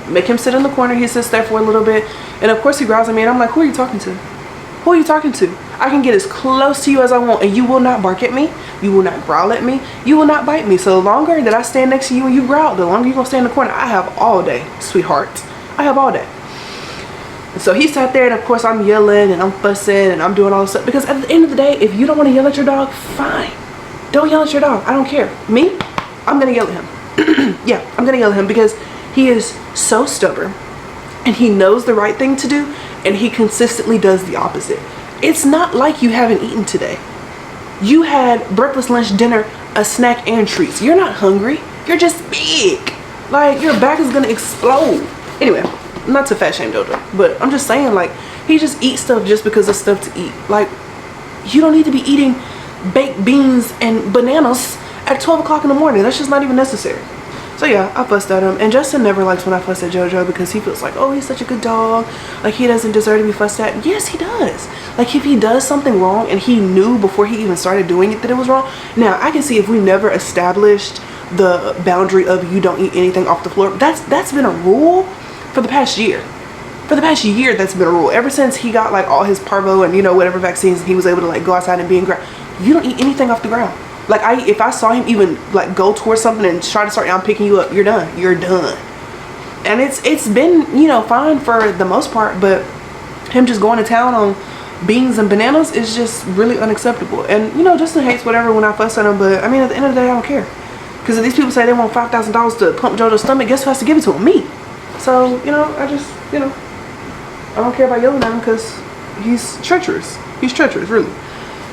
Make him sit in the corner. He sits there for a little bit. And of course he growls at me and I'm like, who are you talking to? Who are you talking to? I can get as close to you as I want and you will not bark at me. You will not growl at me. You will not bite me. So the longer that I stand next to you and you growl, the longer you're going to stay in the corner. I have all day, sweetheart. I have all day. And so he sat there and of course I'm yelling and I'm fussing and I'm doing all this stuff. Because at the end of the day, if you don't want to yell at your dog, fine. Don't yell at your dog. I don't care. Me, I'm going to yell at him. Yeah, I'm going to yell at him because he is so stubborn and he knows the right thing to do and he consistently does the opposite. It's not like you haven't eaten today. You had breakfast, lunch, dinner, a snack and treats. You're not hungry. You're just big. Like your back is gonna explode. Anyway, not to fat shame JoJo, but I'm just saying like he just eats stuff just because it's stuff to eat. Like you don't need to be eating baked beans and bananas at 12 o'clock in the morning. That's just not even necessary. So yeah, I fussed at him. And Justin never likes when I fuss at JoJo because he feels like, oh, he's such a good dog. Like he doesn't deserve to be fussed at. Yes, he does. Like if he does something wrong and he knew before he even started doing it that it was wrong. Now I can see if we never established the boundary of you don't eat anything off the floor. That's been a rule for the past year. For the past year, that's been a rule. Ever since he got like all his parvo and whatever vaccines and he was able to like go outside and be in ground. You don't eat anything off the ground. Like if I saw him even like go towards something and try to start, I'm picking you up, you're done. You're done. And it's been, fine for the most part, but him just going to town on beans and bananas is just really unacceptable. And Justin hates whatever when I fuss at him, but I mean at the end of the day I don't care. Because if these people say they want $5,000 to pump JoJo's stomach, guess who has to give it to him? Me. So, I just, I don't care about yelling at him because he's treacherous. He's treacherous, really.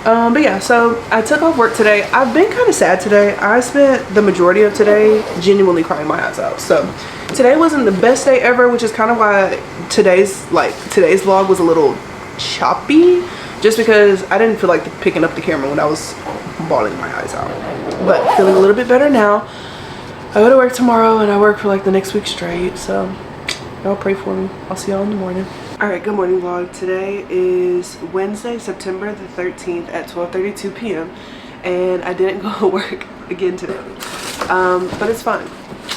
But yeah, so I took off work today. I've been kind of sad today. I spent the majority of today genuinely crying my eyes out. So today wasn't the best day ever, which is kind of why today's vlog was a little choppy just because I didn't feel like picking up the camera when I was bawling my eyes out. But feeling a little bit better now. I go to work tomorrow and I work for like the next week straight, so y'all pray for me. I'll see y'all in the morning. Alright, good morning vlog. Today is Wednesday, September the 13th at 12:32 p.m. and I didn't go to work again today. But it's fine.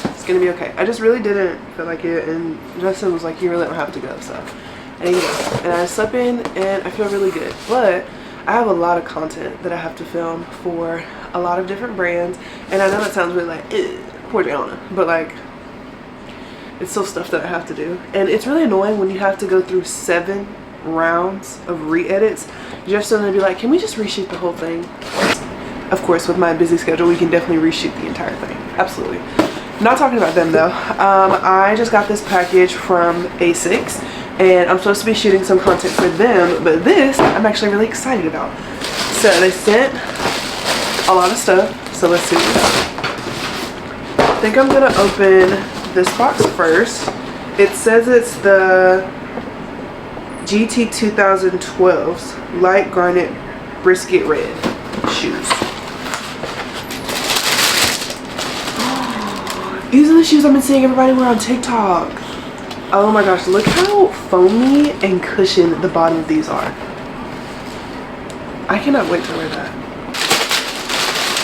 It's gonna be okay. I just really didn't feel like it, and Justin was like, you really don't have to go, so I didn't go. And I slept in and I feel really good. But I have a lot of content that I have to film for a lot of different brands, and I know that sounds really like, poor Diana, but like, it's still stuff that I have to do. And it's really annoying when you have to go through 7 rounds of re-edits just so to be like, can we just reshoot the whole thing? Of course, with my busy schedule, we can definitely reshoot the entire thing. Absolutely. Not talking about them though. I just got this package from Asics, and I'm supposed to be shooting some content for them, but this I'm actually really excited about. So they sent a lot of stuff, so let's see. I think I'm gonna open this box first. It says it's the GT 2012's light garnet brisket red shoes. These are the shoes I've been seeing everybody wear on TikTok. Oh my gosh, look how foamy and cushioned the bottom of these are. I cannot wait to wear that.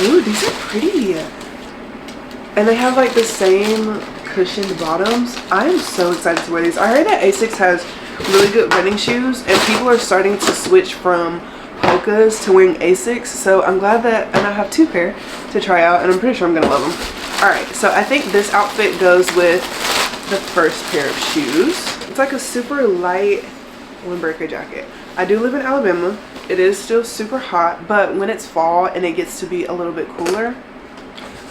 Ooh, these are pretty. And they have like the same cushioned bottoms. I am so excited to wear these. I heard that Asics has really good running shoes, and people are starting to switch from Hoka's to wearing Asics. So I'm glad that I now have 2 pair to try out, and I'm pretty sure I'm gonna love them. Alright, so I think this outfit goes with the first pair of shoes. It's like a super light windbreaker jacket. I do live in Alabama. It is still super hot, but when it's fall and it gets to be a little bit cooler,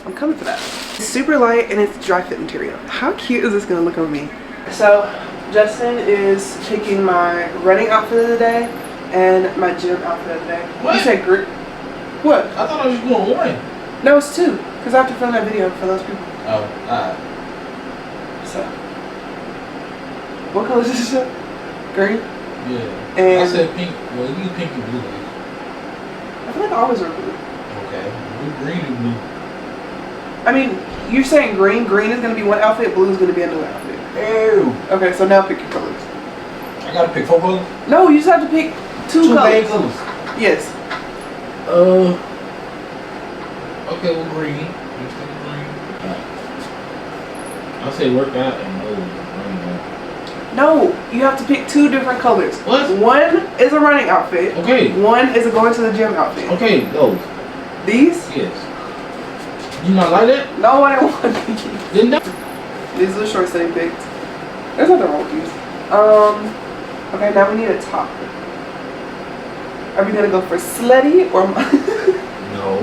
I'm coming for that. It's super light and it's dry fit material. How cute is this gonna look on me? So Justin is picking my running outfit of the day and my gym outfit of the day. What? You said group? What? I thought I was going 1. No, it's 2. Because I have to film that video for those people. Oh, alright. So, what color is this shirt? Green? Yeah. And I said pink. Well, you pink and blue. I feel like I always wear blue. Okay. Blue, green, and blue. I mean, you're saying green. Green is going to be one outfit. Blue is going to be another outfit. Ew. Okay, so now pick your colors. I gotta pick 4 colors? No, you just have to pick 2 colors. main colors. Yes. Okay, well, green. Let's take green. I'll say workout and green. No, you have to pick 2 different colors. What? One is a running outfit. Okay. One is a going to the gym outfit. Okay, those. These? Yes. You not like that? No, I didn't want these. Then no. These are the shorts that he picked. There's nothing wrong with these. Okay, now we need a top. Are we gonna go for slutty or? No.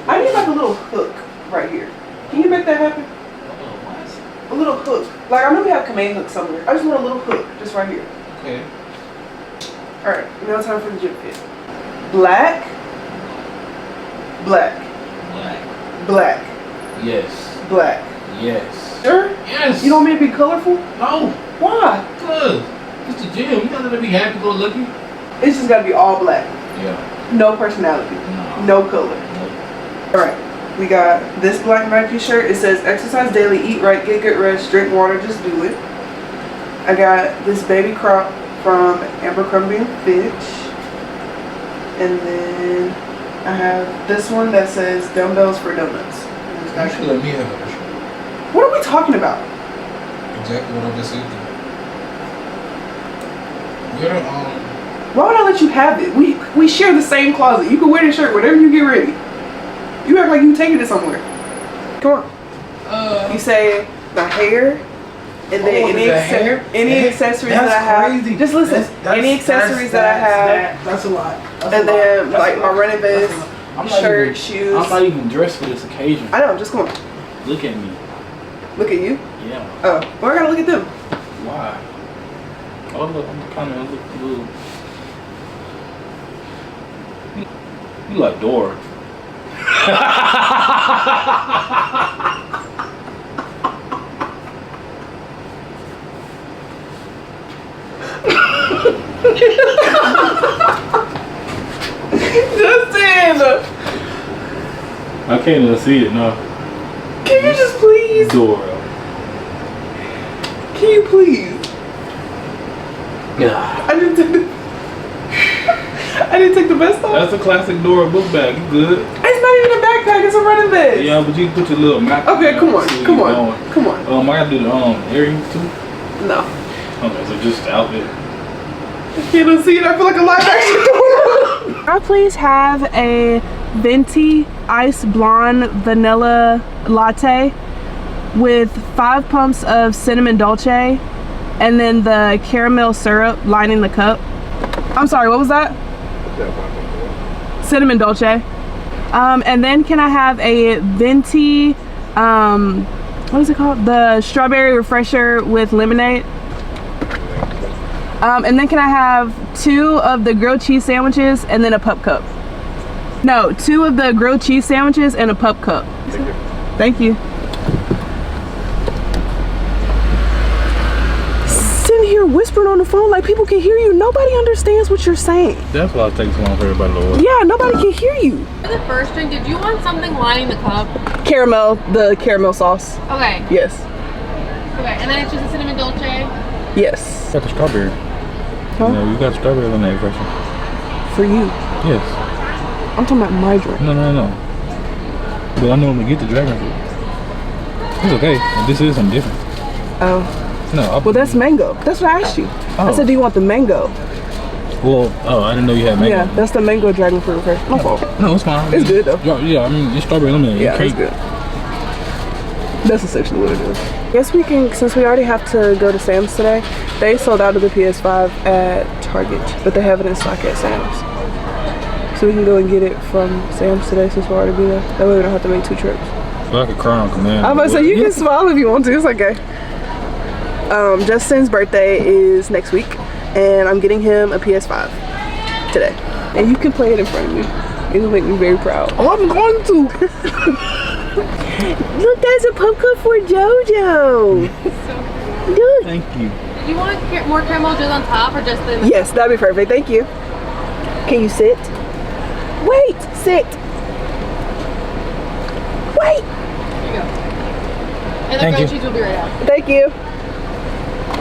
I need like a little hook right here. Can you make that happen? What? A little hook. Like I know we have command hook somewhere. I just want a little hook just right here. Okay. Alright, now it's time for the gym fit. Black. Black. Black. Black. Yes. Black. Yes. Sure? Yes. You don't want me to be colorful? No. Why? Good. It's the gym. You gotta be happy go lucky. It's just gotta be all black. Yeah. No personality. No color. Alright, we got this black Nike shirt. It says exercise daily, eat right, get good rest, drink water, just do it. I got this baby crop from Abercrombie & Fitch. And then I have this one that says dumbbells for donuts. You should let me have that shirt. What are we talking about? Exactly what I just said. You're Why would I let you have it? We share the same closet. You can wear this shirt whenever you get ready. You act like you taking it somewhere. Come on. You say the hair, and then any accessories that I have. Crazy. Just listen. Any accessories that I have. That's a lot. And then like my running vest, shirt, shoes. I'm not even dressed for this occasion. I know. Just come on. Look at me. Look at you. Yeah. Oh, well I gotta look at them. Why? Oh look, I'm kind of look a little. You like Dora. Justin! I can't even see it, no. Can you just please? Dora. Can you please? I didn't take the vest off. That's a classic Dora book bag. You good? It's not even a backpack, it's a running vest. Yeah, but you can put your little map. Okay, come on. Come on. I gotta do the earrings too. No. Okay, so just the outfit. I can't see it. I feel like a live action Dora. I'll please have a venti ice blonde vanilla latte with 5 pumps of cinnamon dolce and then the caramel syrup lining the cup. I'm sorry, what was that? Cinnamon dolce. And then can I have a venti, what is it called? The strawberry refresher with lemonade. And then can I have 2 of the grilled cheese sandwiches and then a pup cup? No, 2 of the grilled cheese sandwiches and a pup cup. Thank you. Sitting here whispering on the phone like people can hear you. Nobody understands what you're saying. That's why it takes so long for everybody to order. Yeah, nobody can hear you. For the first drink, did you want something lining the cup? Caramel, the caramel sauce. Okay. Yes. Okay, and then it's just a cinnamon dolce? Yes. Got the strawberry. Huh? No, you got strawberry lemonade fresher. For you. Yes. I'm talking about my drink. No. But I normally get the dragon fruit. It's okay. This is something different. Oh. No. Well, that's mango. That's what I asked you. Oh. I said, do you want the mango? Well, I didn't know you had mango. Yeah, that's the mango dragon fruit refresh. My fault. No, it's fine. It's good though. Yeah, I mean, it's strawberry lemonade. Yeah, it's good. That's essentially what it is. Guess we can, since we already have to go to Sam's today, they sold out of the PS5 at Target, but they have it in stock at Sam's. So we can go and get it from Sam's today since we'll already be there. That way we don't have to make 2 trips. Well, I could cry on command. I'm about to say, you can smile if you want to, it's okay. Justin's birthday is next week, and I'm getting him a PS5 today. And you can play it in front of me. It'll make me very proud. Oh, I'm going to. Look, there's a pup cup for JoJo. Look. Thank you. Do you want more caramel just on top or just the... Yes, that'd be perfect. Thank you. Can you sit? Wait, sit. Wait. Here you go. And the Thank grilled you. cheese will be right out. Thank you.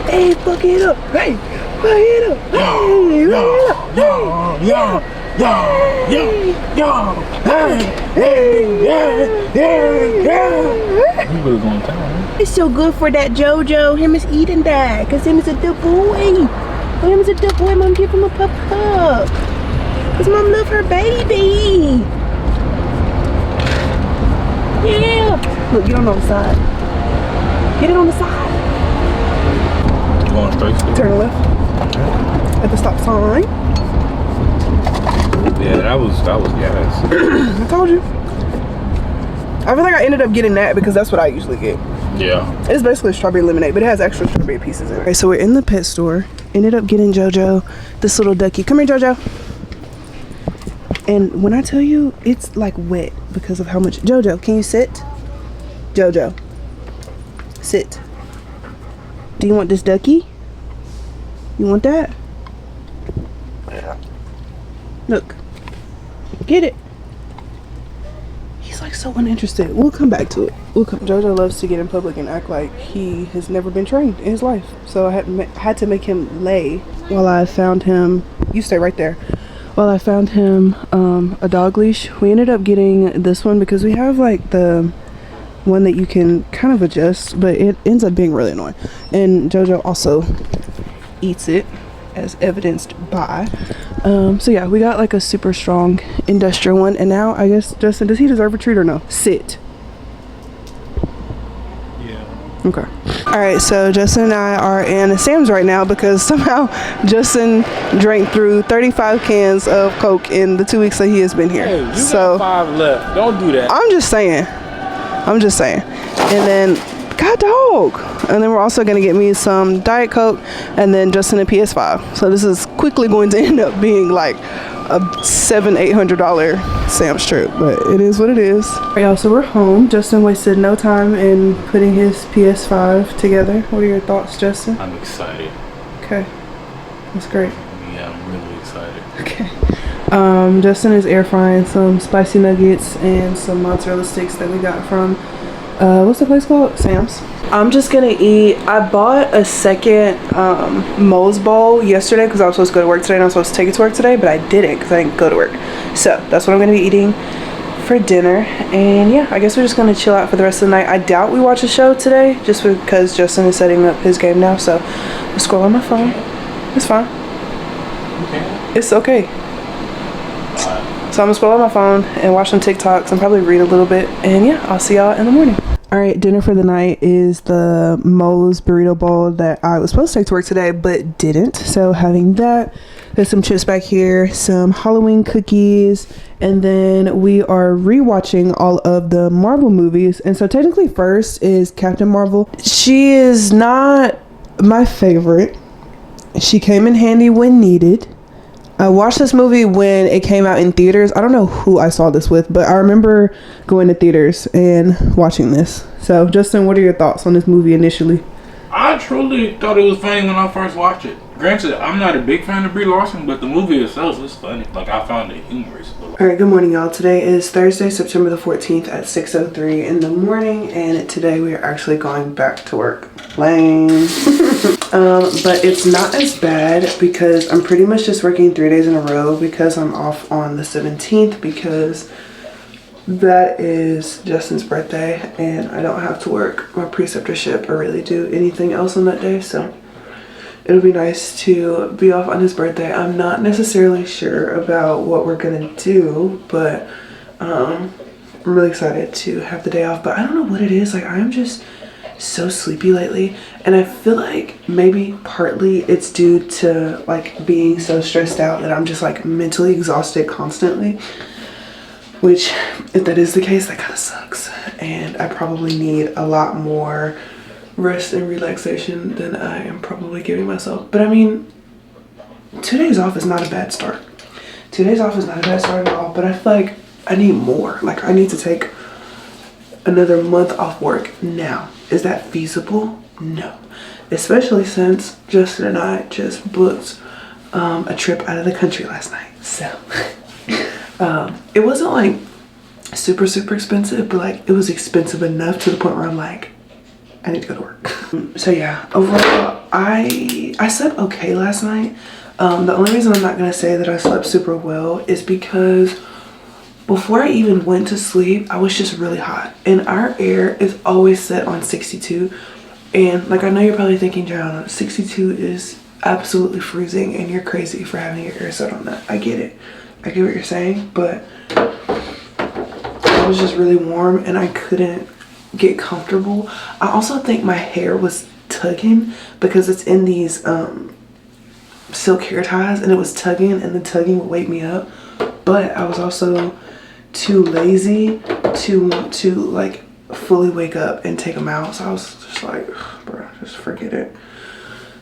Hey, fuck it up. Hey, fuck it up. Hey, fuck it up. You really going to town, huh? It's so good for that JoJo. Him is eating that. Cause him is a good boy. Him is a good boy. Mom give him a pup cup. Cause mom love her baby. Yeah. Look, get on the side. Get it on the side. Going straight. Turn left. At the stop sign. Yeah, that was gas. I told you. I feel like I ended up getting that because that's what I usually get. Yeah. It's basically strawberry lemonade, but it has extra strawberry pieces in it. Okay, so we're in the pet store. Ended up getting JoJo this little ducky. Come here, JoJo. And when I tell you, it's like wet because of how much. JoJo, can you sit? JoJo, sit. Do you want this ducky? You want that? Look. Get it. He's like so uninterested. We'll come back to it. JoJo loves to get in public and act like he has never been trained in his life. So I had to make him lay while I found him. You stay right there. While I found him a dog leash. We ended up getting this one because we have like the one that you can kind of adjust, but it ends up being really annoying. And JoJo also eats it, as evidenced by. So yeah, we got like a super strong industrial one, and now I guess Justin, does he deserve a treat or no? Sit. Yeah. Okay. All right, so Justin and I are in Sam's right now because somehow Justin drank through 35 cans of Coke in the 2 weeks that he has been here. Hey, you so got 5 left. Don't do that. I'm just saying. And then, God dog. And then we're also gonna get me some Diet Coke and then Justin a PS5. So this is quickly going to end up being like a $700-800 Sam's trip, but it is what it is. All right, y'all, so we're home. Justin wasted no time in putting his PS5 together. What are your thoughts, Justin? I'm excited. Okay, that's great. I yeah, I'm really excited. Okay. Justin is air frying some spicy nuggets and some mozzarella sticks that we got from what's the place called? Sam's. I'm just gonna eat. I bought a second Moe's bowl yesterday because I was supposed to go to work today and I was supposed to take it to work today, but I didn't because I didn't go to work. So that's what I'm gonna be eating for dinner. And yeah, I guess we're just gonna chill out for the rest of the night. I doubt we watch a show today just because Justin is setting up his game now, so I'll scroll on my phone. It's fine. Okay. It's okay. So I'm gonna scroll on my phone and watch some TikToks and probably read a little bit. And yeah, I'll see y'all in the morning. All right, dinner for the night is the Moe's burrito bowl that I was supposed to take to work today, but didn't. So having that, there's some chips back here, some Halloween cookies, and then we are rewatching all of the Marvel movies. And so technically first is Captain Marvel. She is not my favorite. She came in handy when needed. I watched this movie when it came out in theaters. I don't know who I saw this with, but I remember going to theaters and watching this. So, Justin, what are your thoughts on this movie initially? I truly thought it was funny when I first watched it. Granted, I'm not a big fan of Brie Larson, but the movie itself was funny. Like, I found it humorous. All right, good morning, y'all. Today is Thursday, September the 14th at 6:03 in the morning, and today we are actually going back to work. Lame. But it's not as bad because I'm pretty much just working 3 days in a row because I'm off on the 17th because that is Justin's birthday and I don't have to work my preceptorship or really do anything else on that day, so it'll be nice to be off on his birthday. I'm not necessarily sure about what we're gonna do, but I'm really excited to have the day off. But I don't know what it is, like I'm just so sleepy lately, and I feel like maybe partly it's due to like being so stressed out that I'm just like mentally exhausted constantly, which if that is the case, that kind of sucks, and I probably need a lot more rest and relaxation than I am probably giving myself. But I mean, 2 days off is not a bad start. 2 days off is not a bad start at all, but I feel like I need more. Like I need to take another month off work now. Is that feasible? No. Especially since Justin and I just booked a trip out of the country last night. So it wasn't like super expensive, but like it was expensive enough to the point where I'm like, I need to go to work. So yeah, overall, I slept okay last night. The only reason I'm not gonna say that I slept super well is because before I even went to sleep, I was just really hot. And our air is always set on 62. And like, I know you're probably thinking, Joanna, 62 is absolutely freezing and you're crazy for having your air set on that. I get it. I get what you're saying, but I was just really warm and I couldn't get comfortable. I also think my hair was tugging because it's in these silk hair ties, and it was tugging, and the tugging would wake me up. But I was also too lazy to want to like fully wake up and take them out, so I was just like, bro, just forget it.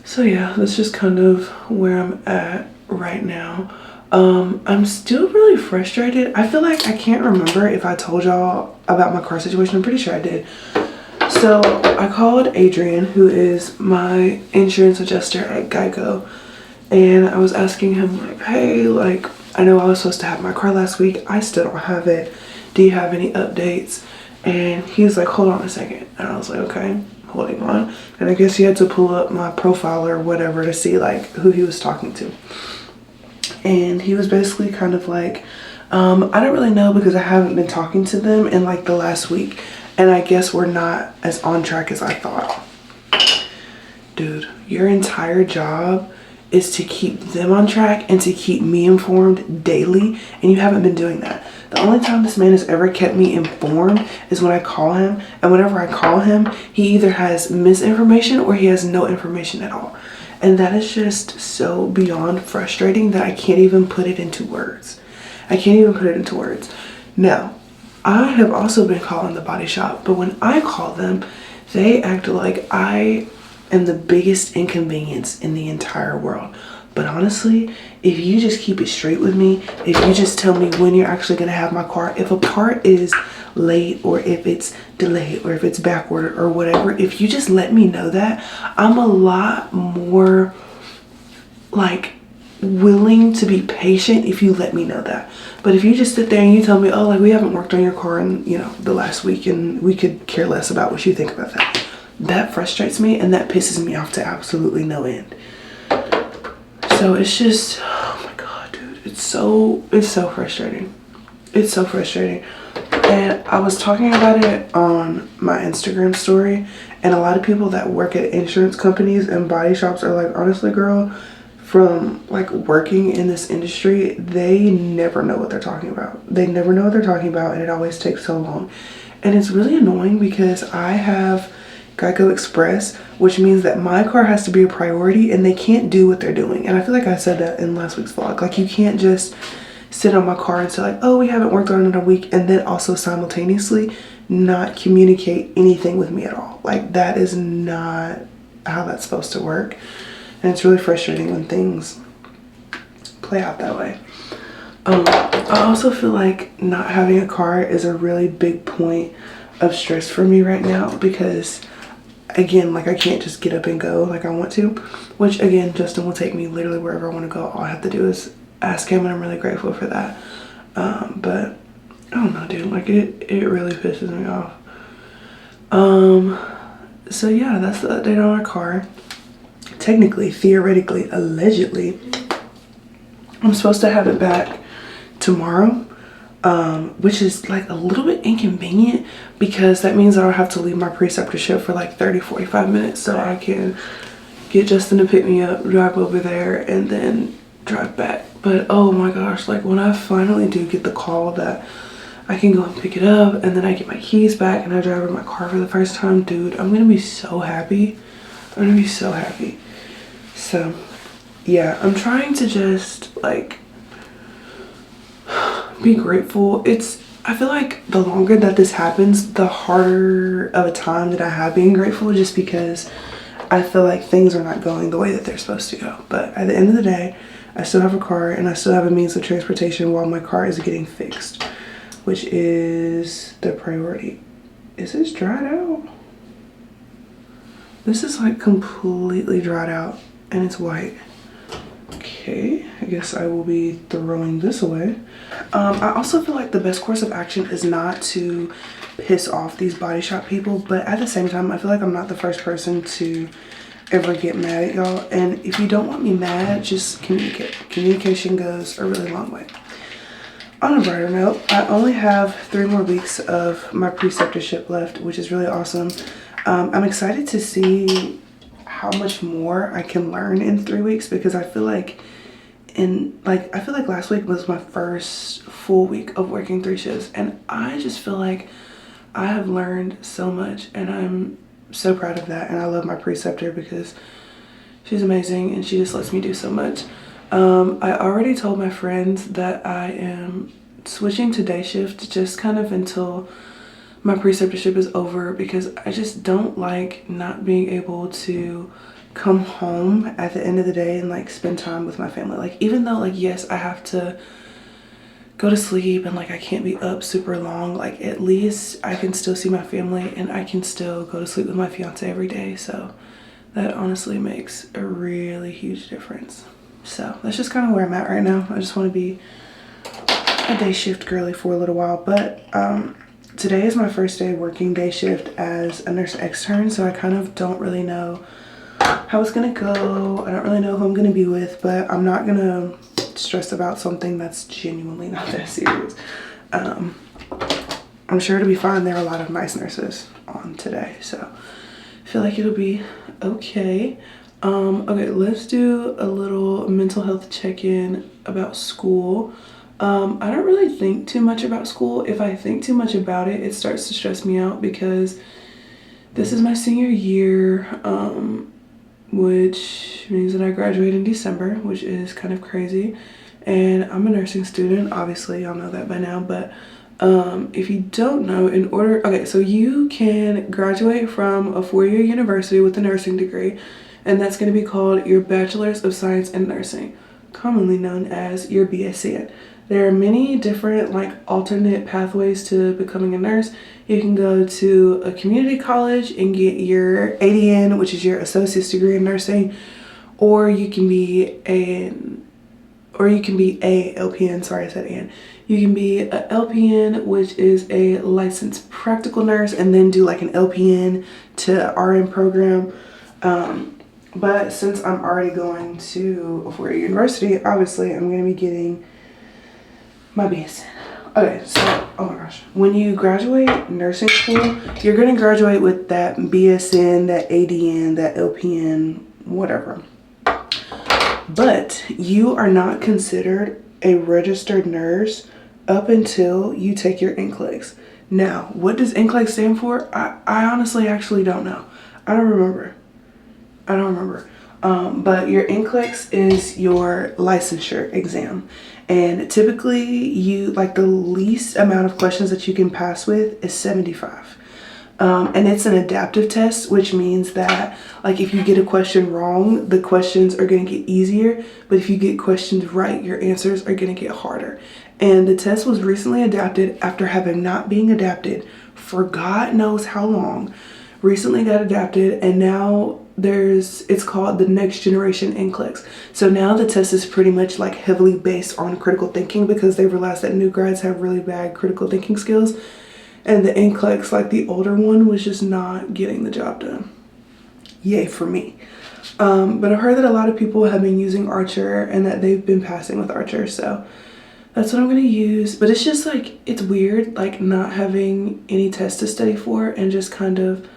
So yeah, that's just kind of where I'm at right now. I'm still really frustrated. I feel like I can't remember if I told y'all about my car situation. I'm pretty sure I did. So I called Adrian, who is my insurance adjuster at Geico, and I was asking him like, hey, like, I know I was supposed to have my car last week. I still don't have it. Do you have any updates? And he was like, hold on a second. And I was like, okay, holding on. And I guess he had to pull up my profile or whatever to see like who he was talking to. And he was basically kind of like, I don't really know because I haven't been talking to them in like the last week. And I guess we're not as on track as I thought. Dude, your entire job is to keep them on track and to keep me informed daily, and you haven't been doing that. The only time this man has ever kept me informed is when I call him, and whenever I call him, he either has misinformation or he has no information at all. And that is just so beyond frustrating that I can't even put it into words. I can't even put it into words. Now, I have also been calling the body shop, but when I call them, they act like I am the biggest inconvenience in the entire world. But honestly, if you just keep it straight with me, if you just tell me when you're actually gonna have my car, if a part is late or if it's delayed or if it's backward or whatever, if you just let me know that, I'm a lot more like willing to be patient if you let me know that. But if you just sit there and you tell me, oh, like, we haven't worked on your car in, you know, the last week, and we could care less about what you think about that, that frustrates me, and that pisses me off to absolutely no end. So it's just, oh my god, dude, it's so frustrating. It's so frustrating. And I was talking about it on my Instagram story, and a lot of people that work at insurance companies and body shops are like, honestly, girl, from like working in this industry, they never know what they're talking about. They never know what they're talking about, and it always takes so long. And it's really annoying because I have Geico Express, which means that my car has to be a priority, and they can't do what they're doing. And I feel like I said that in last week's vlog. Like, you can't just sit on my car and say like, oh, we haven't worked on it in a week, and then also simultaneously not communicate anything with me at all. Like, that is not how that's supposed to work. And it's really frustrating when things play out that way. I also feel like not having a car is a really big point of stress for me right now, because again, like, I can't just get up and go like I want to, which again, Justin will take me literally wherever I want to go. All I have to do is ask him, and I'm really grateful for that. But I don't know, dude, like it really pisses me off. So yeah, that's the update on our car. Technically, theoretically, allegedly, I'm supposed to have it back tomorrow, which is like a little bit inconvenient, because that means I'll have to leave my preceptorship for like 30-45 minutes so I can get Justin to pick me up, drive over there, and then drive back. But oh my gosh, like, when I finally do get the call that I can go and pick it up, and then I get my keys back and I drive in my car for the first time, dude, I'm gonna be so happy. I'm gonna be so happy. So yeah, I'm trying to just like be grateful. I feel like the longer that this happens, the harder of a time that I have being grateful, just because I feel like things are not going the way that they're supposed to go. But at the end of the day, I still have a car, and I still have a means of transportation while my car is getting fixed, which is the priority. Is this dried out? This is like completely dried out, and it's white. Okay, I guess I will be throwing this away. I also feel like the best course of action is not to piss off these body shop people, but at the same time, I feel like I'm not the first person to ever get mad at y'all. And if you don't want me mad, just communicate. Communication goes a really long way. On a brighter note, I only have 3 more weeks of my preceptorship left, which is really awesome. I'm excited to see how much more I can learn in 3 weeks, because I feel like last week was my first full week of working 3 shifts, and I just feel like I have learned so much, and I'm so proud of that. And I love my preceptor because she's amazing, and she just lets me do so much. I already told my friends that I am switching to day shift just kind of until my preceptorship is over, because I just don't like not being able to come home at the end of the day and like spend time with my family. Like, even though like, yes, I have to go to sleep and like I can't be up super long, like at least I can still see my family, and I can still go to sleep with my fiance every day. So that honestly makes a really huge difference. So that's just kind of where I'm at right now. I just want to be a day shift girly for a little while. But today is my first day working day shift as a nurse extern, so I kind of don't really know how it's gonna go. I don't really know who I'm gonna be with, but I'm not gonna stress about something that's genuinely not that serious. I'm sure it'll be fine. There are a lot of nice nurses on today, so I feel like it'll be okay. Okay, let's do a little mental health check-in about school. I don't really think too much about school. If I think too much about it, it starts to stress me out, because this is my senior year, which means that I graduate in December, which is kind of crazy. And I'm a nursing student. Obviously, y'all know that by now, but if you don't know, okay, so you can graduate from a 4-year university with a nursing degree, and that's going to be called your Bachelor's of Science in Nursing, commonly known as your BSN. There are many different like alternate pathways to becoming a nurse. You can go to a community college and get your ADN, which is your associate's degree in nursing, or you can be an or you can be a LPN, sorry I said and. You can be a LPN, which is a licensed practical nurse, and then do like an LPN to RN program. But since I'm already going to a four-year university, obviously I'm going to be getting my BSN. Okay, so, oh my gosh. When you graduate nursing school, you're going to graduate with that BSN, that ADN, that LPN, whatever. But you are not considered a registered nurse up until you take your NCLEX. Now, what does NCLEX stand for? I honestly actually don't know. I don't remember. But your NCLEX is your licensure exam. And typically you, like the least amount of questions that you can pass with is 75. And it's an adaptive test, which means that like if you get a question wrong, the questions are going to get easier. But if you get questions right, your answers are going to get harder. And the test was recently adapted after having not being adapted for God knows how long. Recently got adapted, and now it's called the next generation NCLEX. So now the test is pretty much like heavily based on critical thinking, because they realized that new grads have really bad critical thinking skills. And the NCLEX, like the older one, was just not getting the job done. Yay for me. But I've heard that a lot of people have been using Archer and that they've been passing with Archer. So that's what I'm going to use. But it's just like, it's weird, like not having any tests to study for and just kind of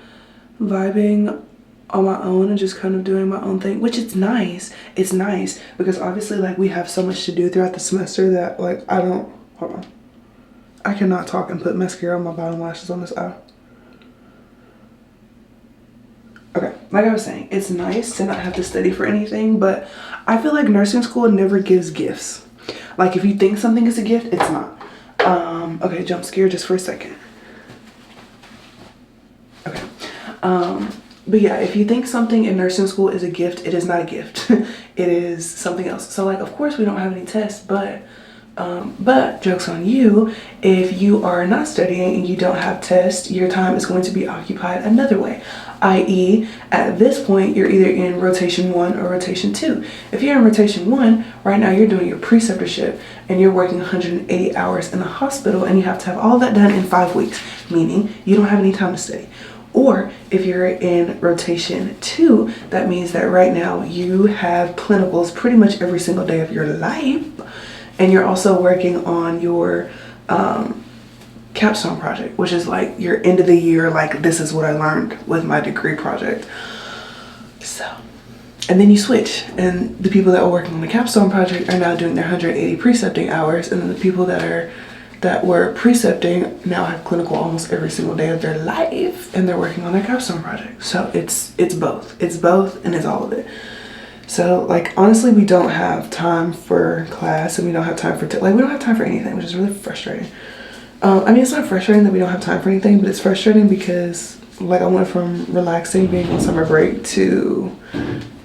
vibing on my own and just kind of doing my own thing, which it's nice. It's nice because obviously like we have so much to do throughout the semester that like hold on. I cannot talk and put mascara on my bottom lashes on this eye. Okay, like I was saying, it's nice to not have to study for anything, but I feel like nursing school never gives gifts. Like if you think something is a gift, it's not. Okay, jump scare just for a second. Okay. But yeah, if you think something in nursing school is a gift, it is not a gift. It is something else. So like, of course we don't have any tests, but joke's on you. If you are not studying and you don't have tests, your time is going to be occupied another way. I.e., at this point, you're either in rotation 1 or rotation 2. If you're in rotation 1, right now you're doing your preceptorship and you're working 180 hours in the hospital and you have to have all that done in 5 weeks, meaning you don't have any time to study. Or if you're in rotation 2, that means that right now you have clinicals pretty much every single day of your life. And you're also working on your capstone project, which is like your end of the year, like this is what I learned with my degree project. So, and then you switch, and the people that were working on the capstone project are now doing their 180 precepting hours, and then the people that were precepting now have clinical almost every single day of their life, and they're working on their capstone project. So it's both, and it's all of it. So like honestly, we don't have time for class, and we don't have time for we don't have time for anything, which is really frustrating. I mean, it's not frustrating that we don't have time for anything, but it's frustrating because like I went from relaxing, being on summer break, to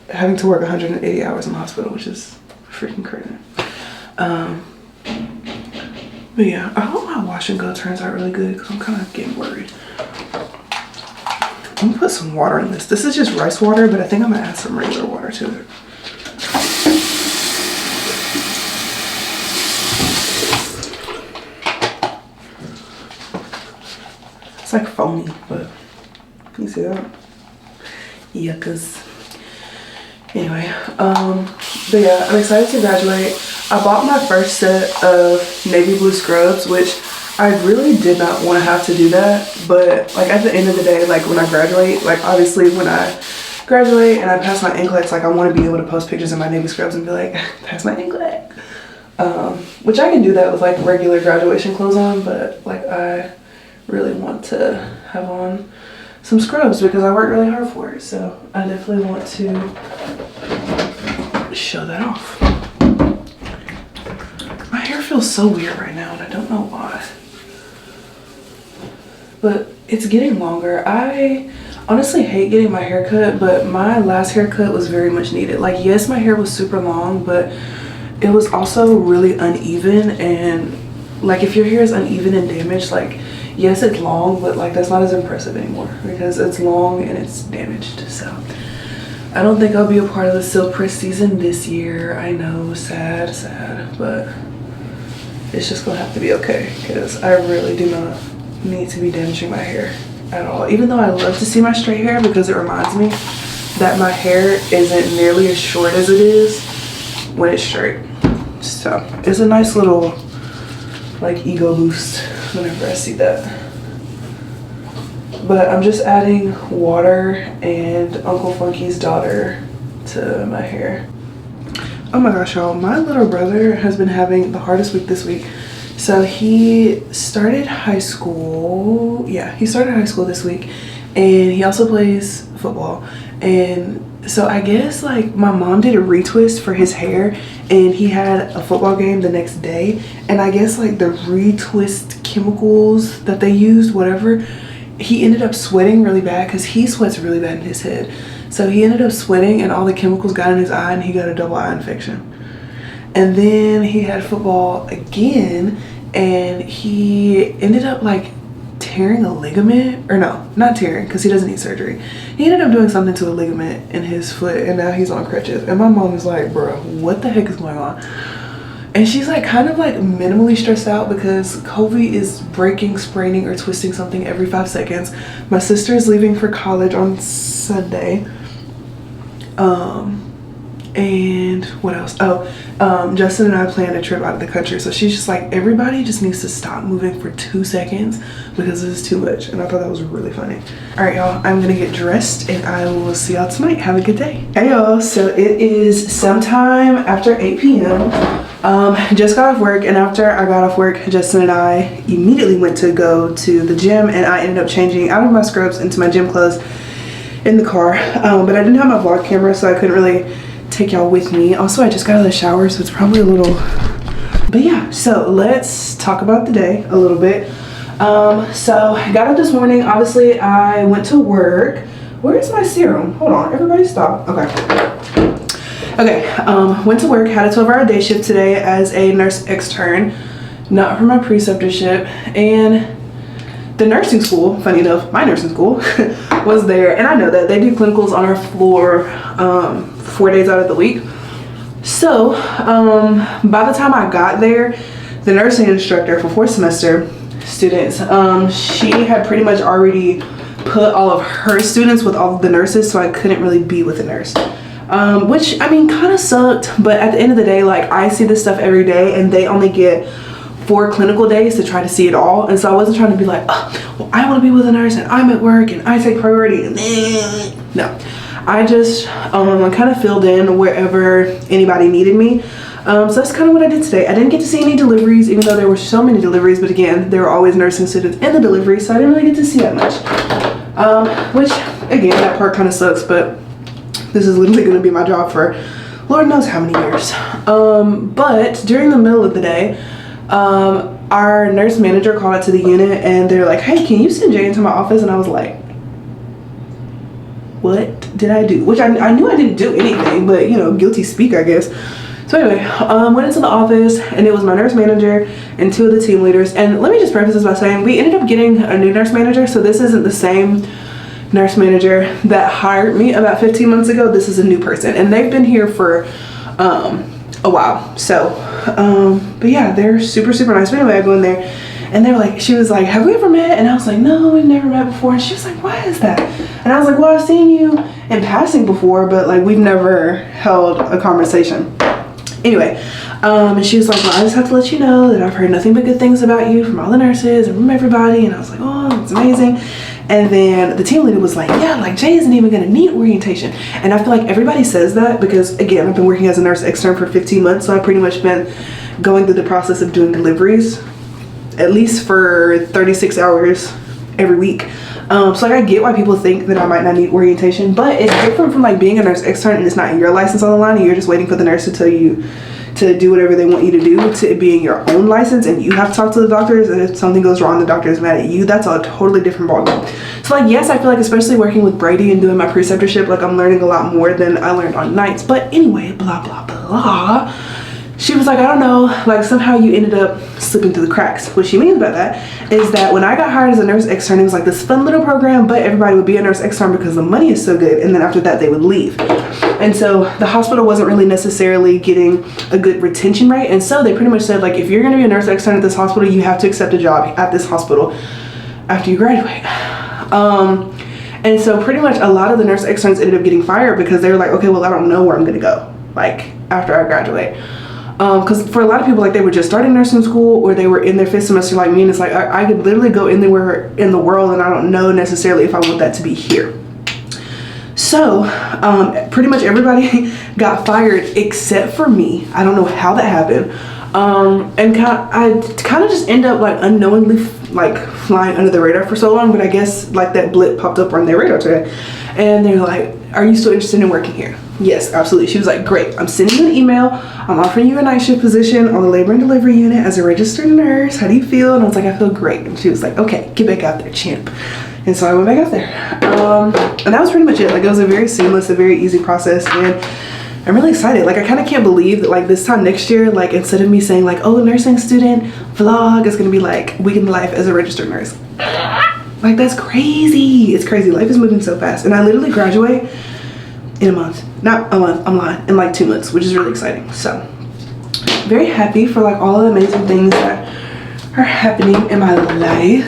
having to work 180 hours in the hospital, which is freaking crazy. But yeah, I hope my wash and go turns out really good because I'm kind of getting worried. I'm gonna put some water in this. This is just rice water, but I think I'm gonna add some regular water to it. It's like foamy, but you see that? Yuckas. Anyway, but yeah, I'm excited to graduate. I bought my first set of navy blue scrubs, which I really did not want to have to do that, but like at the end of the day, like when I graduate, like obviously when I graduate and I pass my NCLEX, like I want to be able to post pictures of my navy scrubs and be like, pass my NCLEX. Which I can do that with like regular graduation clothes on, but like I really want to have on some scrubs because I worked really hard for it, so I definitely want to show that off. My hair feels so weird right now and I don't know why, but it's getting longer. I honestly hate getting my hair cut, but my last haircut was very much needed. Like yes, my hair was super long, but it was also really uneven, and like if your hair is uneven and damaged, like yes, it's long, but like that's not as impressive anymore because it's long and it's damaged. So I don't think I'll be a part of the silk press season this year. I know, sad, but it's just gonna have to be okay because I really do not need to be damaging my hair at all. Even though I love to see my straight hair because it reminds me that my hair isn't nearly as short as it is when it's straight. So it's a nice little like ego boost whenever I see that. But I'm just adding water and Uncle Funky's daughter to my hair. Oh my gosh, y'all, my little brother has been having the hardest week this week. So he started high school. Yeah, he started high school this week, and he also plays football. And so I guess like my mom did a retwist for his hair, and he had a football game the next day. And I guess like the retwist chemicals that they used, whatever, he ended up sweating really bad because he sweats really bad in his head. So he ended up sweating and all the chemicals got in his eye and he got a double eye infection. And then he had football again and he ended up like tearing a ligament, or no, not tearing because he doesn't need surgery. He ended up doing something to a ligament in his foot and now he's on crutches. And my mom is like, bro, what the heck is going on? And she's like kind of like minimally stressed out because Kobe is breaking, spraining, or twisting something every 5 seconds. My sister is leaving for college on Sunday. And what else? Justin and I planned a trip out of the country. So she's just like, everybody just needs to stop moving for 2 seconds because this is too much. And I thought that was really funny. All right, y'all, I'm gonna get dressed and I will see y'all tonight. Have a good day. Hey y'all, so it is sometime after 8 p.m. Just got off work, and after I got off work, Justin and I immediately went to go to the gym, and I ended up changing out of my scrubs into my gym clothes in the car. But I didn't have my vlog camera, so I couldn't really take y'all with me. Also, I just got out of the shower, so it's probably a little, but yeah, so let's talk about the day a little bit. So I got up this morning. Obviously, I went to work. Where's my serum? Hold on, everybody stop. Okay, went to work, had a 12-hour day shift today as a nurse extern, not for my preceptorship, and the nursing school, funny enough, my nursing school was there, and I know that they do clinicals on our floor 4 days out of the week. So by the time I got there, the nursing instructor for 4th semester students, she had pretty much already put all of her students with all of the nurses, so I couldn't really be with a nurse. Which I mean kind of sucked, but at the end of the day, like I see this stuff every day and they only get 4 clinical days to try to see it all. And so I wasn't trying to be like, oh, well, I want to be with a nurse and I'm at work and I take priority. No, I just kind of filled in wherever anybody needed me. So that's kind of what I did today. I didn't get to see any deliveries, even though there were so many deliveries, but again, there were always nursing students in the delivery, so I didn't really get to see that much. Which again, that part kind of sucks, but this is literally going to be my job for Lord knows how many years. But during the middle of the day, our nurse manager called out to the unit and they're like, hey, can you send Jay into my office? And I was like, what did I do? Which I knew I didn't do anything, but you know, guilty speak, I guess. So anyway, went into the office and it was my nurse manager and 2 of the team leaders. And let me just preface this by saying we ended up getting a new nurse manager. So this isn't the same nurse manager that hired me about 15 months ago. This is a new person and they've been here for a while. So but yeah, they're super nice. But anyway, I go in there and they were like, she was like, have we ever met? And I was like, no, we've never met before. And she was like, why is that? And I was like, well, I've seen you in passing before, but like we've never held a conversation. Anyway, and she was like, well, I just have to let you know that I've heard nothing but good things about you from all the nurses and from everybody. And I was like, oh, it's amazing. And then the team leader was like, yeah, like Jay isn't even gonna need orientation. And I feel like everybody says that because again, I've been working as a nurse extern for 15 months. So I've pretty much been going through the process of doing deliveries at least for 36 hours every week. So like I get why people think that I might not need orientation, but it's different from like being a nurse extern and it's not your license on the line and you're just waiting for the nurse to tell you to do whatever they want you to do, to it being your own license and you have to talk to the doctors, and if something goes wrong the doctor is mad at you. That's a totally different ballgame. So like yes, I feel like especially working with Brady and doing my preceptorship, like I'm learning a lot more than I learned on nights. But anyway, blah blah blah. she was like, I don't know, like somehow you ended up slipping through the cracks. What she means by that is that when I got hired as a nurse extern, it was like this fun little program, but everybody would be a nurse extern because the money is so good. And then after that, they would leave. And so the hospital wasn't really necessarily getting a good retention rate. And so they pretty much said, like, if you're going to be a nurse extern at this hospital, you have to accept a job at this hospital after you graduate. And so pretty much a lot of the nurse externs ended up getting fired because they were like, okay, well, I don't know where I'm going to go, like, after I graduate. Because for a lot of people, like, they were just starting nursing school or they were in their 5th semester like me, and it's like I could literally go anywhere in the world and I don't know necessarily if I want that to be here. So pretty much everybody got fired except for me. I don't know how that happened. And I kind of just end up like unknowingly like flying under the radar for so long, but I guess like that blip popped up on their radar today and they're like, are you still interested in working here? Yes, absolutely. She was like, great, I'm sending you an email. I'm offering you a night shift position on the labor and delivery unit as a registered nurse. How do you feel? And I was like, I feel great. And she was like, okay, get back out there, champ. And so I went back out there. And that was pretty much it. Like, it was a very seamless, a very easy process. And I'm really excited. Like, I kind of can't believe that like this time next year, like instead of me saying like, oh, nursing student vlog is going to be like weekend life as a registered nurse. Like, that's crazy. It's crazy. Life is moving so fast. And I literally graduate in a month. Not a month, I'm lying. In like 2 months, which is really exciting. So, very happy for like all the amazing things that are happening in my life.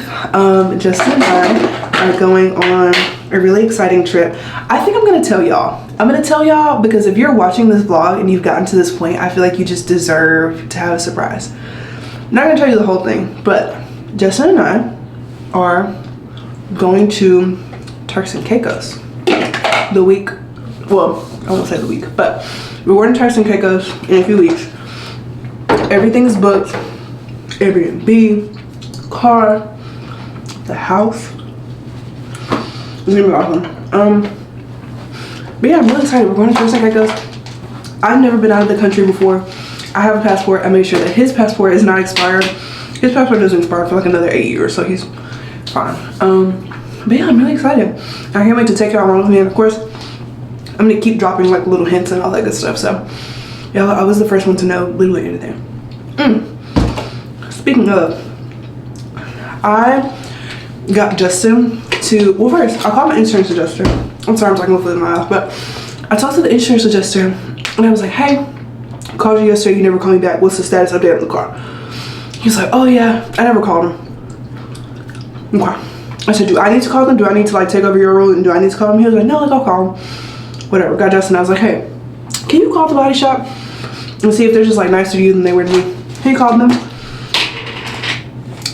Justin and I are going on a really exciting trip. I think I'm going to tell y'all. I'm going to tell y'all because if you're watching this vlog and you've gotten to this point, I feel like you just deserve to have a surprise. I'm not going to tell you the whole thing, but Justin and I are going to Turks and Caicos the week, well, I won't say the week, but we're going to Turks and Caicos in a few weeks. Everything's booked. Airbnb, car, the house. It's gonna be awesome. But yeah, I'm really excited. We're going to Turks and Caicos. I've never been out of the country before. I have a passport. I made sure that his passport is not expired. His passport doesn't expire for like another 8 years, so he's fine. But yeah, I'm really excited. I can't wait to take y'all along with me. And of course, I'm gonna keep dropping like little hints and all that good stuff. So yeah, I was the first one to know literally anything. Speaking of, I got Justin to, well, first I'll call my insurance adjuster. I'm sorry, I'm talking with my mouth, but I talked to the insurance adjuster and I was like, hey, I called you yesterday, you never called me back. What's the status update on the car? He was like, oh yeah, I never called him. Okay. I said, do I need to call them? Do I need to like take over your role and do I need to call them? He was like, no, like I'll call them. Whatever, got Justin. I was like, hey, can you call the body shop and see if they're just like nicer to you than they were to me? He called them.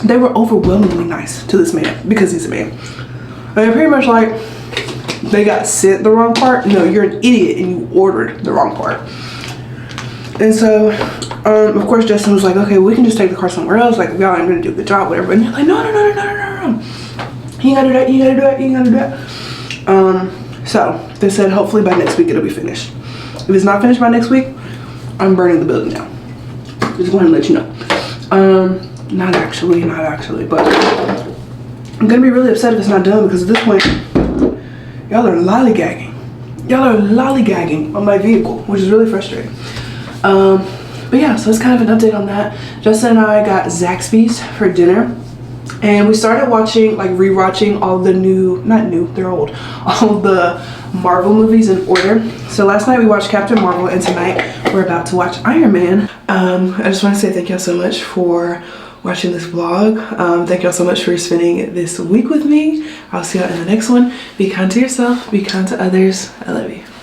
They were overwhelmingly nice to this man because he's a man. And they're pretty much like, they got sent the wrong part. No, you're an idiot and you ordered the wrong part. And so, of course, Justin was like, okay, we can just take the car somewhere else. Like, y'all ain't gonna do a good job, whatever. And they're like, no. You gotta do that, you gotta do that, you gotta do that. So, they said hopefully by next week it'll be finished. If it's not finished by next week, I'm burning the building down. Just going to let you know. Not actually, but I'm gonna be really upset if it's not done because at this point, y'all are lollygagging. Y'all are lollygagging on my vehicle, which is really frustrating. But yeah, so it's kind of an update on that. Justin and I got Zaxby's for dinner. And we started watching, like rewatching all the they're old, all the Marvel movies in order. So last night we watched Captain Marvel and tonight we're about to watch Iron Man. I just want to say thank y'all so much for watching this vlog. Thank y'all so much for spending this week with me. I'll see y'all in the next one. Be kind to yourself, be kind to others. I love you.